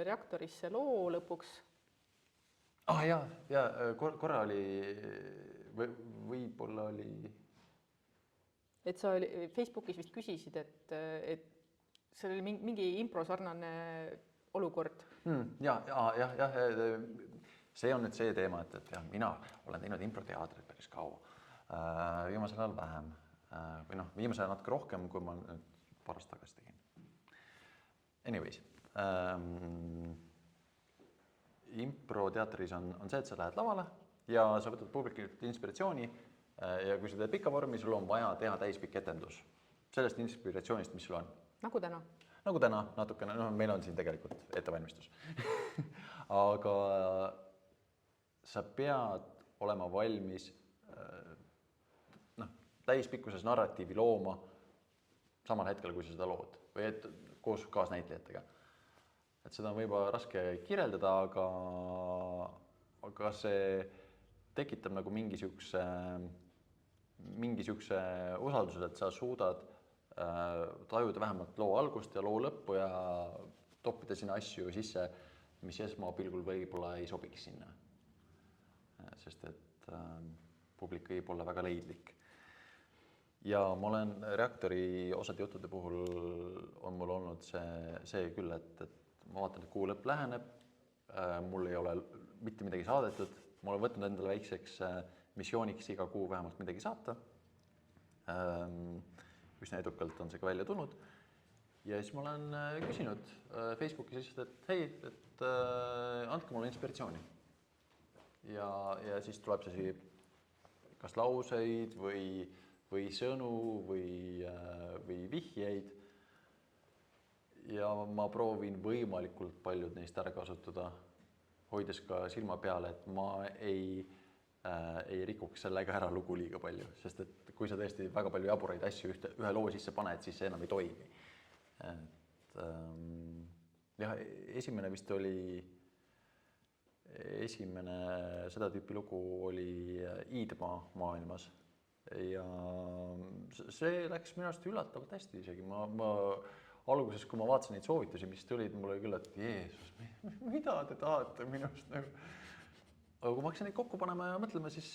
Reaktorisse loo lõpuks. Korra oli, võib-olla oli... Et sa Facebookis vist küsisid, et see oli mingi improsarnane olukord. See on nüüd see teema, et jah, mina olen teinud improteatrit päris kaua. Viimasel ajal vähem. Või viimasel ajal natuke rohkem, kui ma nüüd paar aastat tagasi tegin. Anyways. Improteatris on see, et sa lähed lavale ja sa võtad publikult inspiratsiooni ja kui sa teed pika vormi, sul on vaja teha täispikk etendus sellest inspiratsioonist, mis sul on. Nagu täna? Nagu täna, natukene, meil on siin tegelikult ettevalmistus. Aga sa pead olema valmis täispikkuses narratiivi looma samal hetkel, kui sa seda lood või koos kaasnäitlejatega. Et seda on võib-olla raske kirjeldada, aga see tekitab nagu mingisuguse usalduse, et sa suudad tajuda vähemalt loo algust ja loo lõppu ja toppida sinna asju sisse, mis esmapilgul võib-olla ei sobiks sinna. Sest et publik võib olla väga leidlik. Ja ma olen Reaktori osade juttude puhul on mul olnud see küll, et ma vaatan, et kuu lõpp läheneb, mul ei ole mitte midagi saadetud, ma olen võtnud endale väikseks missiooniks iga kuu vähemalt midagi saata. Üsna edukalt on see ka välja tulnud. Ja siis ma olen küsinud Facebookis lihtsalt, et hei, andke mulle inspiratsiooni. Ja siis tuleb see kas lauseid või sõnu või vihjeid. Ja ma proovin võimalikult paljud neist ära kasutada, hoides ka silma peale, et ma ei rikuks sellega ära lugu liiga palju, sest et kui sa tõesti väga palju jaburaid asju ühe loo sisse paned, siis see enam ei toimi. Esimene vist oli, seda tüüpi lugu oli Iidmaa maailmas ja see läks minu arust üllatavalt hästi isegi. Ma alguses, kui ma vaatasin neid soovitusi, mis tulid, mul oli küll, et Jeesus, mida te tahate minust? Aga kui ma hakkasin neid kokku panema ja mõtlema, siis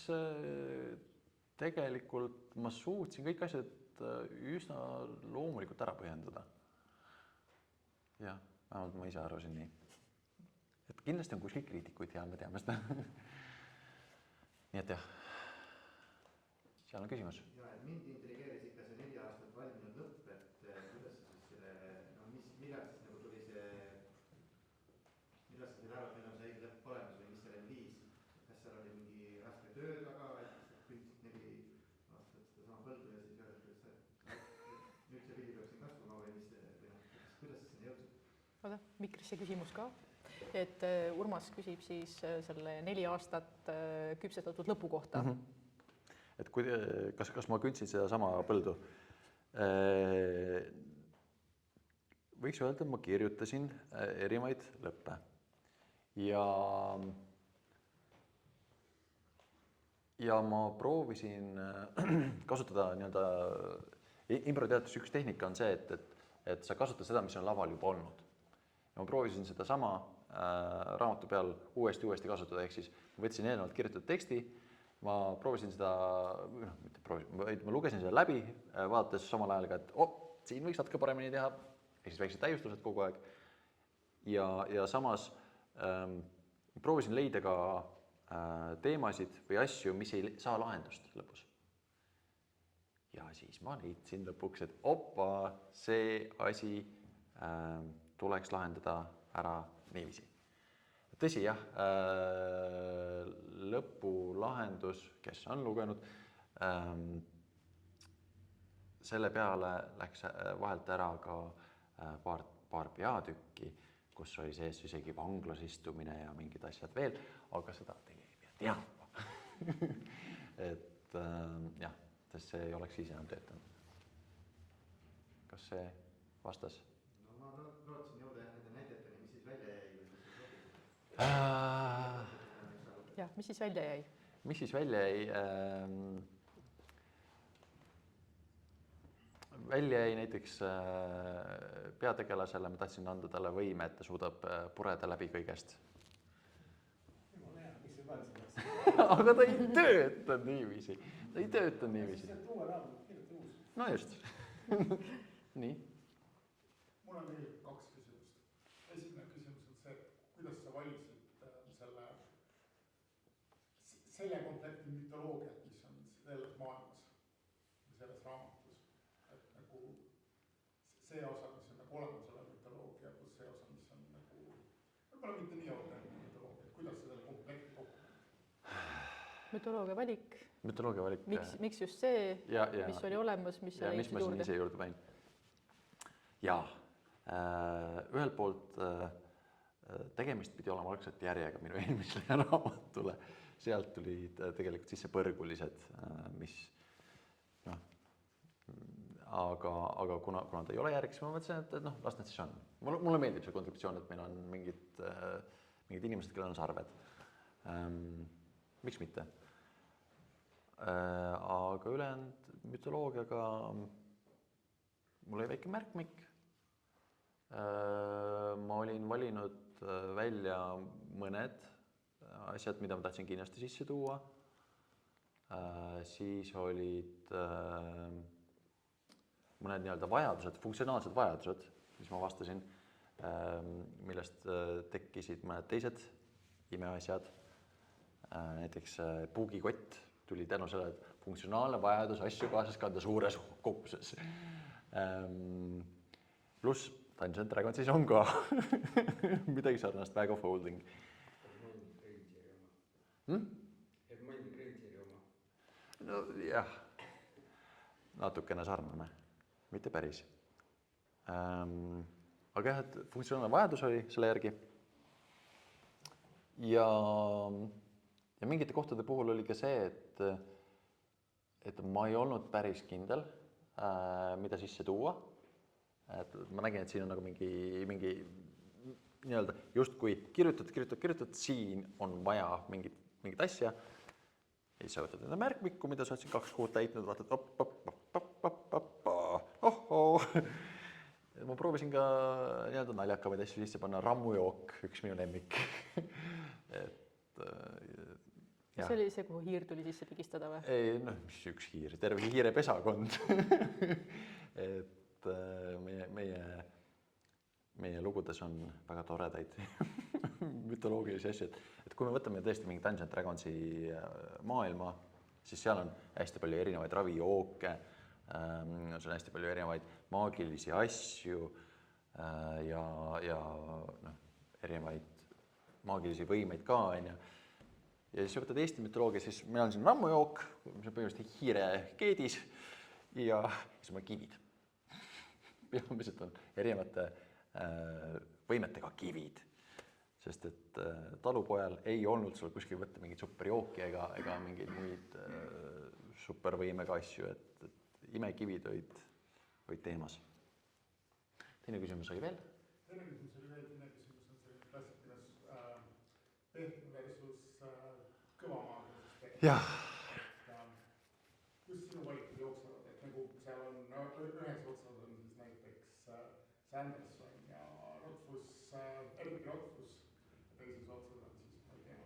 tegelikult ma suutsin kõik asjad üsna loomulikult ära põhjendada. Jah, vähemalt ma ise arvasin nii. Et kindlasti on kuskil kriitikuid ja me teame seda. Nii et jah, seal on küsimus. Ja, et mind intrigeeris ikka see 4 aastat valminud lõpp, et kuidas sa siis selle, millal siis nagu tuli see, millal sa selle arvad, millal see õige lõpp olemas või mis selleni viis? Kas seal oli mingi raske töö taga, et püüdsid 4 aastat seda sama põldu ja siis öeldi, et nüüd see pidi peaks siin kasvama või kuidas sa sinna jõudsid? Oda, mikrisse küsimus ka. Et Urmas küsib siis selle 4 aastat küpsetatud lõpu kohta. Et kas ma kündsin seda sama põldu? Võiks öelda, et ma kirjutasin erinevaid lõppe. Ja ma proovisin kasutada improteatris üks tehnika on see, et sa kasutad seda, mis on laval juba olnud. Ja ma proovisin seda sama raamatu peal uuesti kasutada, ehk siis võtsin eelnevalt kirjutatud teksti, ma proovisin seda, noh, mitte proovisin, vaid ma lugesin selle läbi, vaadates samal ajal ka, et siin võiks natuke paremini teha, ehk siis väiksed täiustused kogu aeg. Ja samas proovisin leida ka teemasid või asju, mis ei saa lahendust lõpus. Ja siis ma leidsin lõpuks, et see asi tuleks lahendada ära niiviisi. Tõsi, jah, lõpulahendus, kes on lugenud, selle peale läks vahelt ära ka paar peatükki, kus oli sees isegi vanglas istumine ja mingid asjad veel, aga seda teie ei pea teadma. Et jah, sest see ei oleks siis enam töötanud. Kas see vastas? No ma lootsin jõuda nende näideteni, mis siis välja jäi. Jah, mis siis välja jäi? Mis siis välja jäi? Välja jäi näiteks peategelasele, ma tahtsin anda talle võime, et ta suudab pureda läbi kõigest. Jumala hea, miks see peal selleks? Aga ta ei töötanud niiviisi. Ta ei töötanud niiviisi. See tuua raamat, kirjuta uus. No just. Nii. Mul on tegelikult 2 küsimust. Esimene küsimus on see, kuidas sa valisid selle komplekti mütoloogiat, mis on selles maailmas või selles raamatus. Et nagu see osa, mis on nagu olemasoleva mütoloogia, pluss see osa, mis on nagu võib-olla mitte nii autentne mütoloogia. Kuidas sa selle komplekti kokku? Mütoloogia valik. Mütoloogia valik. Miks just see, mis oli olemas, mis sa leidsid juurde? Mis ma ise juurde panin? Jaa, ühelt poolt tegemist pidi olema algselt järjega minu eelmisele raamatule. Sealt tulid tegelikult sisse põrgulised, mis noh, aga kuna ta ei ole järg, siis ma mõtlesin, et noh, las need siis on. Mulle meeldib see konstruktsioon, et meil on mingid inimesed, kellel on sarved. Miks mitte? Aga ülejäänud mütoloogiaga mul oli väike märkmik. Ma olin valinud välja mõned asjad, mida ma tahtsin kindlasti sisse tuua. Siis olid mõned nii-öelda vajadused, funktsionaalsed vajadused, mis ma vastasin, millest tekkisid mõned teised imeasjad. Näiteks puugikott tuli tänu selle funktsionaalne vajadus asju kaasas kanda suures koguses. Pluss Dungeons & Dragonsis on ka midagi sarnast, Bag of Holding. No jah, natukene sarnane, mitte päris. Aga jah, et funktsionaalne vajadus oli selle järgi. Ja mingite kohtade puhul oli ka see, et ma ei olnud päris kindel, mida sisse tuua. Et ma nägin, et siin on nagu mingi nii-öelda justkui kirjutad, siin on vaja mingit asja. Ja siis sa võtad enda märkmikku, mida sa oled siin 2 kuud täitnud, vaatad Ma proovisin ka nii-öelda naljakamaid asju sisse panna, rammujook, üks minu lemmik. See oli see, kuhu hiir tuli sisse pigistada või? Ei, noh, mis üks hiir, terve hiirepesakond. Et meie lugudes on väga toredaid mütoloogilisi asju, et kui me võtame tõesti mingi Dungeons & Dragonsi maailma, siis seal on hästi palju erinevaid ravijooke, seal on hästi palju erinevaid maagilisi asju ja erinevaid maagilisi võimeid ka, on ju. Ja siis võtad Eesti mütoloogia, siis meil on siin rammujook, mis on põhimõtteliselt hiire keedis ja siis on kivid. Peamiselt on erinevate võimetega kivid, sest et talupojal ei olnud sul kuskil võtta mingit superjooki ega mingeid muid supervõimega asju, et imekivid olid teemas. Teine küsimus oli veel? Teine küsimus on selline klassikaline pehme versus kõvamaagilisest. Jah. Kus sinu valikud jooksevad, et nagu seal on üheks otsad on siis näiteks Sanderson ja eriti Rotfus ja teises otsad on siis, ma ei tea,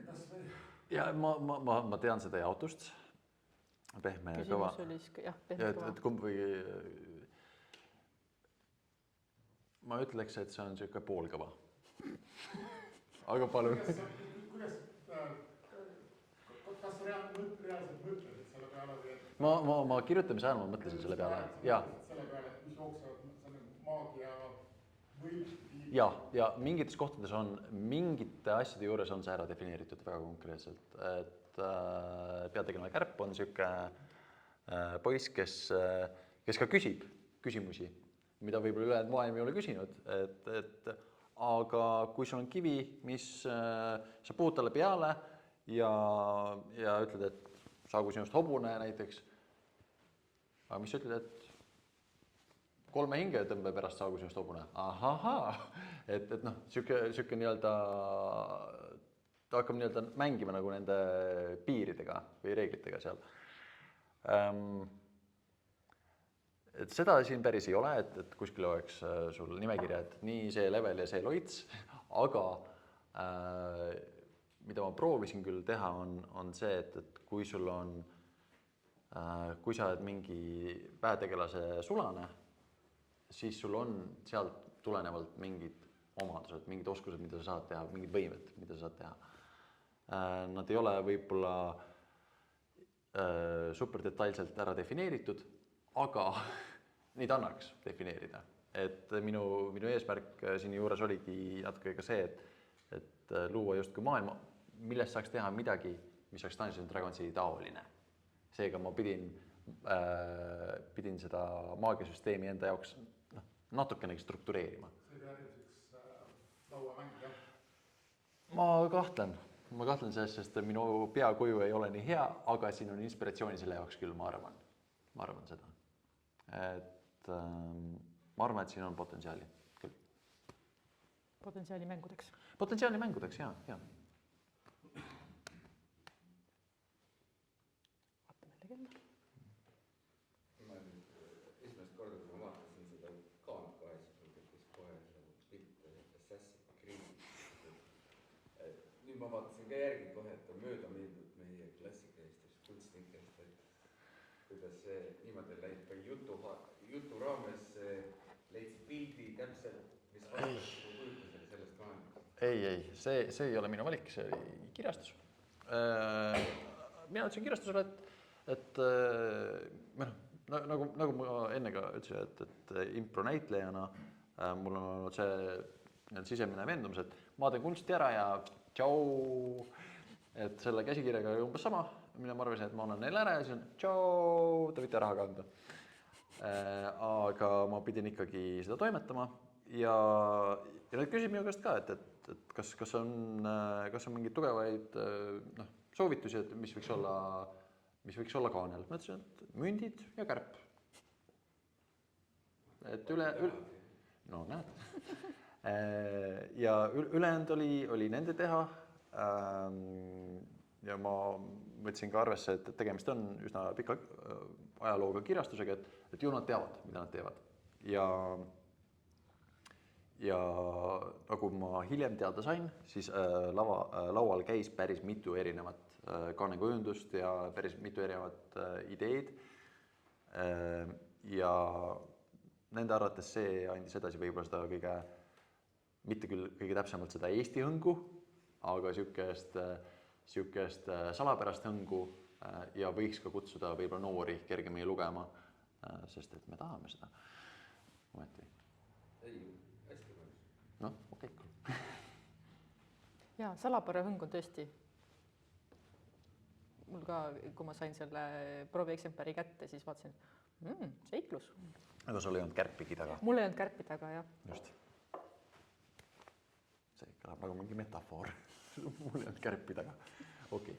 kas või ja ma tean seda jaotust, pehme ja kõva. Küsimus oli siis, jah, pehme ja kõva. Et kumb või... Ma ütleks, et see on niisugune poolkõva. Aga palun. Kuidas kas sa reaalselt mõtled selle peale või? Ma kirjutamise ajal ma mõtlesin selle peale. Selle peale, mis jooksevad maagia võib... Ja mingites kohtades on, mingite asjade juures on see ära defineeritud väga konkreetselt. Et peategelane Kärp on niisugune poiss, kes ka küsib küsimusi, mida võib-olla ülejäänud maailm ei ole küsinud, aga kui sul on kivi, mis sa puhud talle peale ja ütled, et saagu sinust hobune näiteks, aga mis sa ütled, et 3 hinge tõmbe pärast saagu sinust hobune, et noh, siuke nii-öelda, ta hakkab nii-öelda mängima nagu nende piiridega või reeglitega seal. Et seda siin päris ei ole, et kuskil oleks sul nimekirja, et nii see level ja see loits, aga mida ma proovisin küll teha, on see, et kui sul on, kui sa oled mingi väetegelase sulane, siis sul on sealt tulenevalt mingid omadused, mingid oskused, mida sa saad teha, mingid võimed, mida sa saad teha. Nad ei ole võib-olla super detailselt ära defineeritud, aga neid annaks defineerida. Et minu eesmärk siin juures oligi natuke ka see, et luua justkui maailma, millest saaks teha midagi, mis oleks Dungeons & Dragonsi taoline. Seega ma pidin seda maagiasüsteemi enda jaoks natukenegi struktureerima. See oli järgmiseks lauamäng, jah? Ma kahtlen sellest, sest minu peakuju ei ole nii hea, aga siin on inspiratsiooni selle jaoks küll, ma arvan seda. Et ma arvan, et siin on potentsiaali küll. Potentsiaali mängudeks. Potentsiaali mängudeks, jaa. Vaatame jälle kella. Ma nüüd esimest korda, kui ma vaatasin seda kaankohe, siis mul tekkis kohe pilt Assassin's Creed. Nüüd ma vaatasin ka järgi kohe, et on mööda mindud meie klassikalistest kunstnikest, et kuidas see niimoodi läib ka jutu raames leidsid pildi täpselt, mis vastas kujutusele sellest maailmast. Ei, see ei ole minu valik, see oli kirjastus. Mina ütlesin kirjastusele, et nagu ma enne ka ütlesin, et impronäitlejana mul on olnud see sisemine veendumus, et ma teen kunsti ära ja tšau, et selle käsikirjaga oli umbes sama, mille ma arvasin, et ma annan neile ära ja siis on tšau, te võite raha kanda. Aga ma pidin ikkagi seda toimetama ja nad küsib minu käest ka, et kas on mingeid tugevaid soovitusi, et mis võiks olla kaanel. Ma ütlesin, et mündid ja kärp. Et no näed. Ja ülejäänud oli nende teha ja ma võtsin ka arvesse, et tegemist on üsna pika ajalooga kirjastusega, et ju nad teavad, mida nad teevad. Ja nagu ma hiljem teada sain, siis laual käis päris mitu erinevat kaanekujundust ja päris mitu erinevat ideed. Ja nende arvates see andis edasi võib-olla seda mitte küll kõige täpsemalt seda Eesti hõngu, aga siukest salapärast hõngu ja võiks ka kutsuda võib-olla noori kergemini lugema, sest et me tahame seda. Ometi. Ei, hästi mõnus. Noh, okei. Jaa, salapära hõng on tõesti. Mul ka, kui ma sain selle proovieksemplari kätte, siis vaatasin, seiklus. Aga sul ei olnud kärpigi taga. Mul ei olnud kärpi taga, jah. Just. See kõlab nagu mingi metafoor. Mul ei olnud kärpi taga. Okei.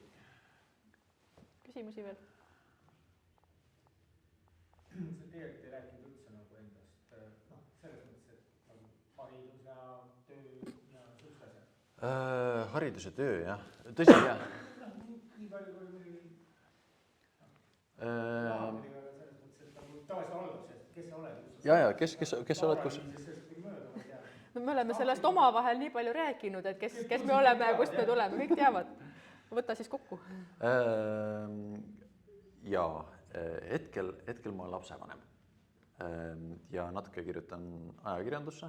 Küsimusi veel? See tegelikult ei rääkinud üldse nagu endast, selles mõttes, et nagu haridus ja töö ja suhtes asjad. Haridus ja töö, jah. Tõsi, jah. Nii palju kui muidugi raamidega selles mõttes, et nagu tavaliselt algab see, et kes sa oled. Ja, kes sa oled, kus... Sellest kui mööda, ma ei tea. no me oleme sellest omavahel nii palju rääkinud, et kes me oleme ja kust me tuleme, kõik teavad. Võta siis kokku. Jaa, hetkel ma olen lapsevanem ja natuke kirjutan ajakirjandusse.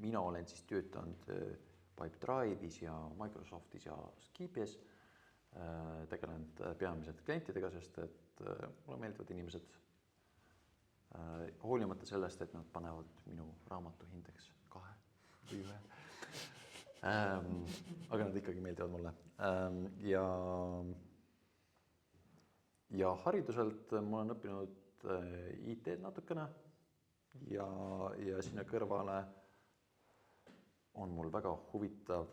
Mina olen siis töötanud Pipedrive'is ja Microsoftis ja Skipis, tegelenud peamiselt klientidega, sest et mulle meeldivad inimesed, hoolimata sellest, et nad panevad minu raamatu hindeks 2 või 1. Aga nad ikkagi meeldivad mulle. Ja hariduselt ma olen õppinud IT-d natukene ja sinna kõrvale on mul väga huvitav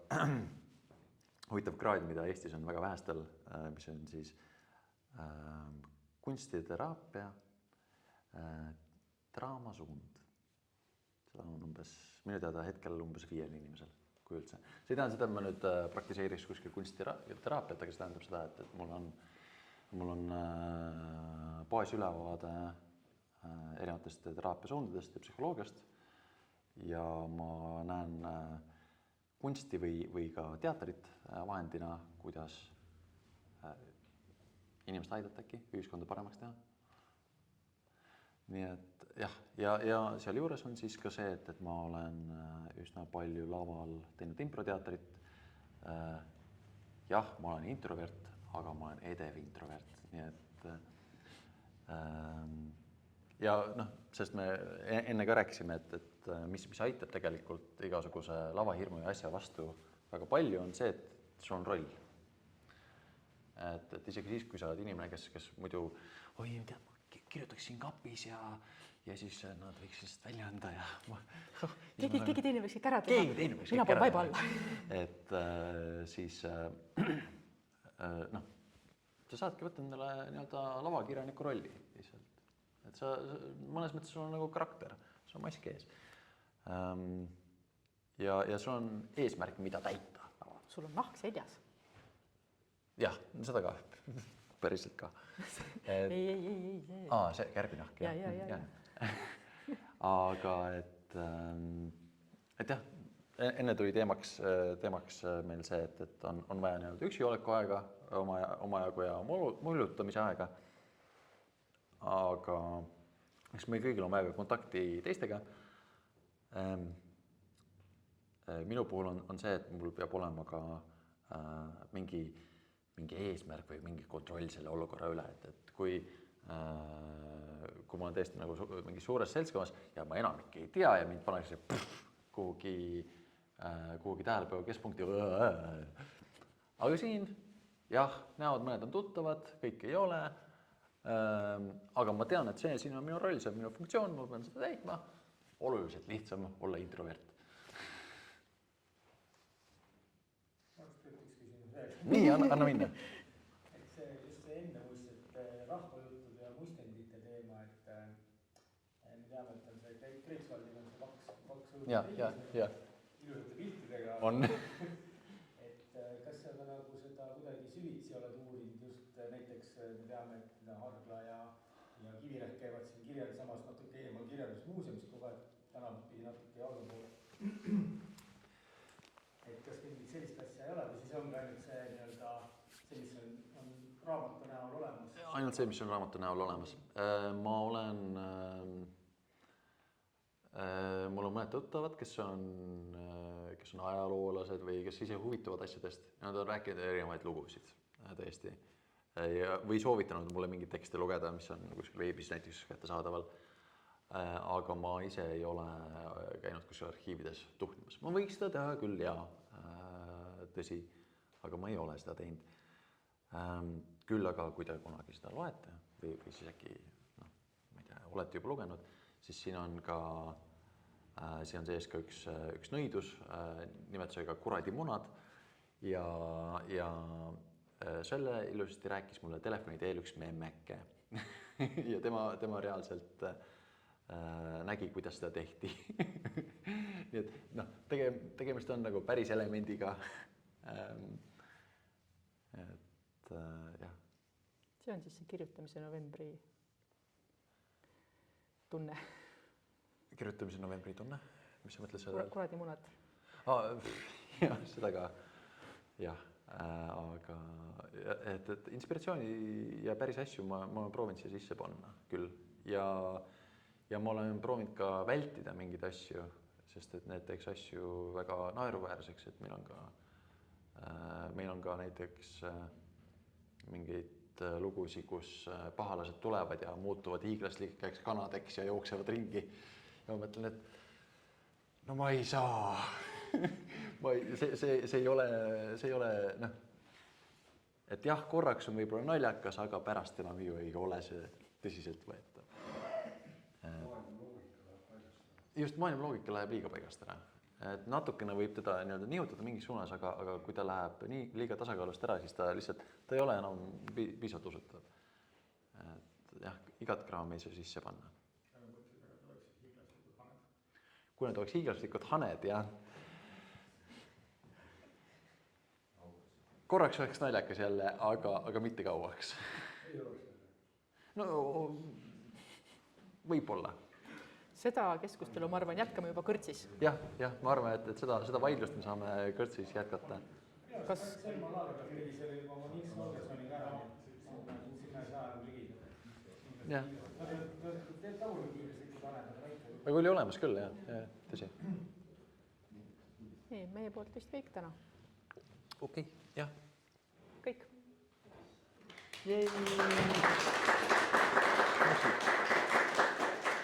kraad, mida Eestis on väga vähestel, mis on siis kunstiteraapia, draamasuund. Seda on minu teada hetkel umbes 5 inimesel, kui üldse. See ei tähenda seda, et ma nüüd praktiseeriks kuskil kunstiteraapiat, aga see tähendab seda, et mul on baasülevaade erinevatest teraapiasuundadest ja psühholoogiast ja ma näen kunsti või ka teatrit vahendina, kuidas inimest aidata äkki, ühiskonda paremaks teha. Nii et jah, ja seal juures on siis ka see, et ma olen üsna palju laval teinud improteatrit. Jah, ma olen introvert, aga ma olen edev introvert, nii et ja sest me enne ka rääkisime, et mis aitab tegelikult igasuguse lavahirmu ja asja vastu väga palju on see, et sul on roll. Et isegi siis, kui sa oled inimene, kes muidu tead, ma kirjutaks siin kapis ja siis nad võiks lihtsalt välja anda ja keegi teine võiks kõik ära teha. Mina pole vaiba alla. Et siis sa saadki võtta endale nii-öelda lavakirjaniku rolli lihtsalt. Et sa mõnes mõttes sul on nagu karakter, sul on mask ees. Ja sul on eesmärk, mida täita. Sul on nahk seljas. Jah, seda ka. Päriselt ka. Ei. See kärbinahk. Ja. Aga et jah, enne tuli teemaks meil see, et on vaja nii-öelda üksi oleku aega, omajagu ja mullutamise aega. Aga eks meil kõigil on vaja kontakti teistega. Minu puhul on see, et mul peab olema ka mingi eesmärk või mingi kontroll selle olukorra üle, et kui ma olen tõesti nagu mingi suures seltskonnas ja ma enamik ei tea ja mind pannakse kuhugi tähelepanu keskpunkti. Aga siin, jah, näod mõned on tuttavad, kõik ei ole. Aga ma tean, et siin on minu roll, see on minu funktsioon, ma pean seda täitma. Oluliselt lihtsam olla introvert. Nii, anna minna. Just see enne muistsete rahvajuttude ja muistendite teema, et me teame, et on see Kreitsvaldil on see kaks Ja. ilusate piltidega. On. Et kas sa nagu seda kuidagi süvitsi oled uurinud just näiteks me teame, et Hargla ja Kivirähk käivad siin samas natuke eemal kirjandusmuuseumis, kui vaid tänavat pidi natuke jalga poole. Et kas mingit sellist asja ei ole või siis ongi ainult see nii-öelda see, mis on raamatu näol olemas? Ainult see, mis on raamatu näol olemas. Mul on mõned tuttavad, kes on ajaloolased või kes ise huvitavad asjadest. Nad on rääkinud erinevaid lugusid tõesti. Või soovitanud mulle mingit tekste lugeda, mis on kuskil veebis näiteks kättesaadaval. Aga ma ise ei ole käinud kuskil arhiivides tuhnimas. Ma võiks seda teha küll, tõsi, aga ma ei ole seda teinud. Küll aga, kui te kunagi seda loete või siis äkki, ma ei tea, olete juba lugenud, siis siin on sees ka üks nõidus nimetusega Kuradimunad ja selle ilusasti rääkis mulle telefoni teel üks memmeke ja tema reaalselt nägi, kuidas seda tehti. Nii et tegemist on nagu päris elemendiga. Et jah. See on siis see kirjutamise novembri tunne. kirjutamise novembri tunne, mis sa mõtled selle all? kuradi munad. Jah, seda ka, jah, aga et inspiratsiooni ja päris asju ma olen proovinud siia sisse panna küll ja ma olen proovinud ka vältida mingeid asju, sest et need teeks asju väga naeruväärseks, et meil on ka näiteks mingeid lugusid, kus pahalased tulevad ja muutuvad hiiglaslikeks kanadeks ja jooksevad ringi ja ma mõtlen, et no ma ei saa see ei ole noh, et jah, korraks on võib-olla naljakas, aga pärast enam ju ei ole see tõsiselt võetav. Just maailma loogika läheb liiga paigast ära. Et natukene võib teda nii-öelda nihutada mingis suunas, aga kui ta läheb nii liiga tasakaalust ära, siis ta lihtsalt, ta ei ole enam piisavalt usutav. Et jah, igat kraami ei saa sisse panna. Kui need oleks hiiglaslikud haned, jah. Korraks oleks naljakas jälle, aga mitte kauaks. No võib-olla. Seda keskustelu, ma arvan, jätkame juba kõrtsis. Jah, ma arvan, et seda vaidlust me saame kõrtsis jätkata. Kas... Selma Laargas tegi selle juba Monique Morgasoniga ära, sinna ei saa ligida. Jah. Teed tahulik hiiglaslikud haned, väike. Aga oli olemas küll, jah, tõsi. Nii, meie poolt vist kõik täna. Okei, jah. Kõik. Jee!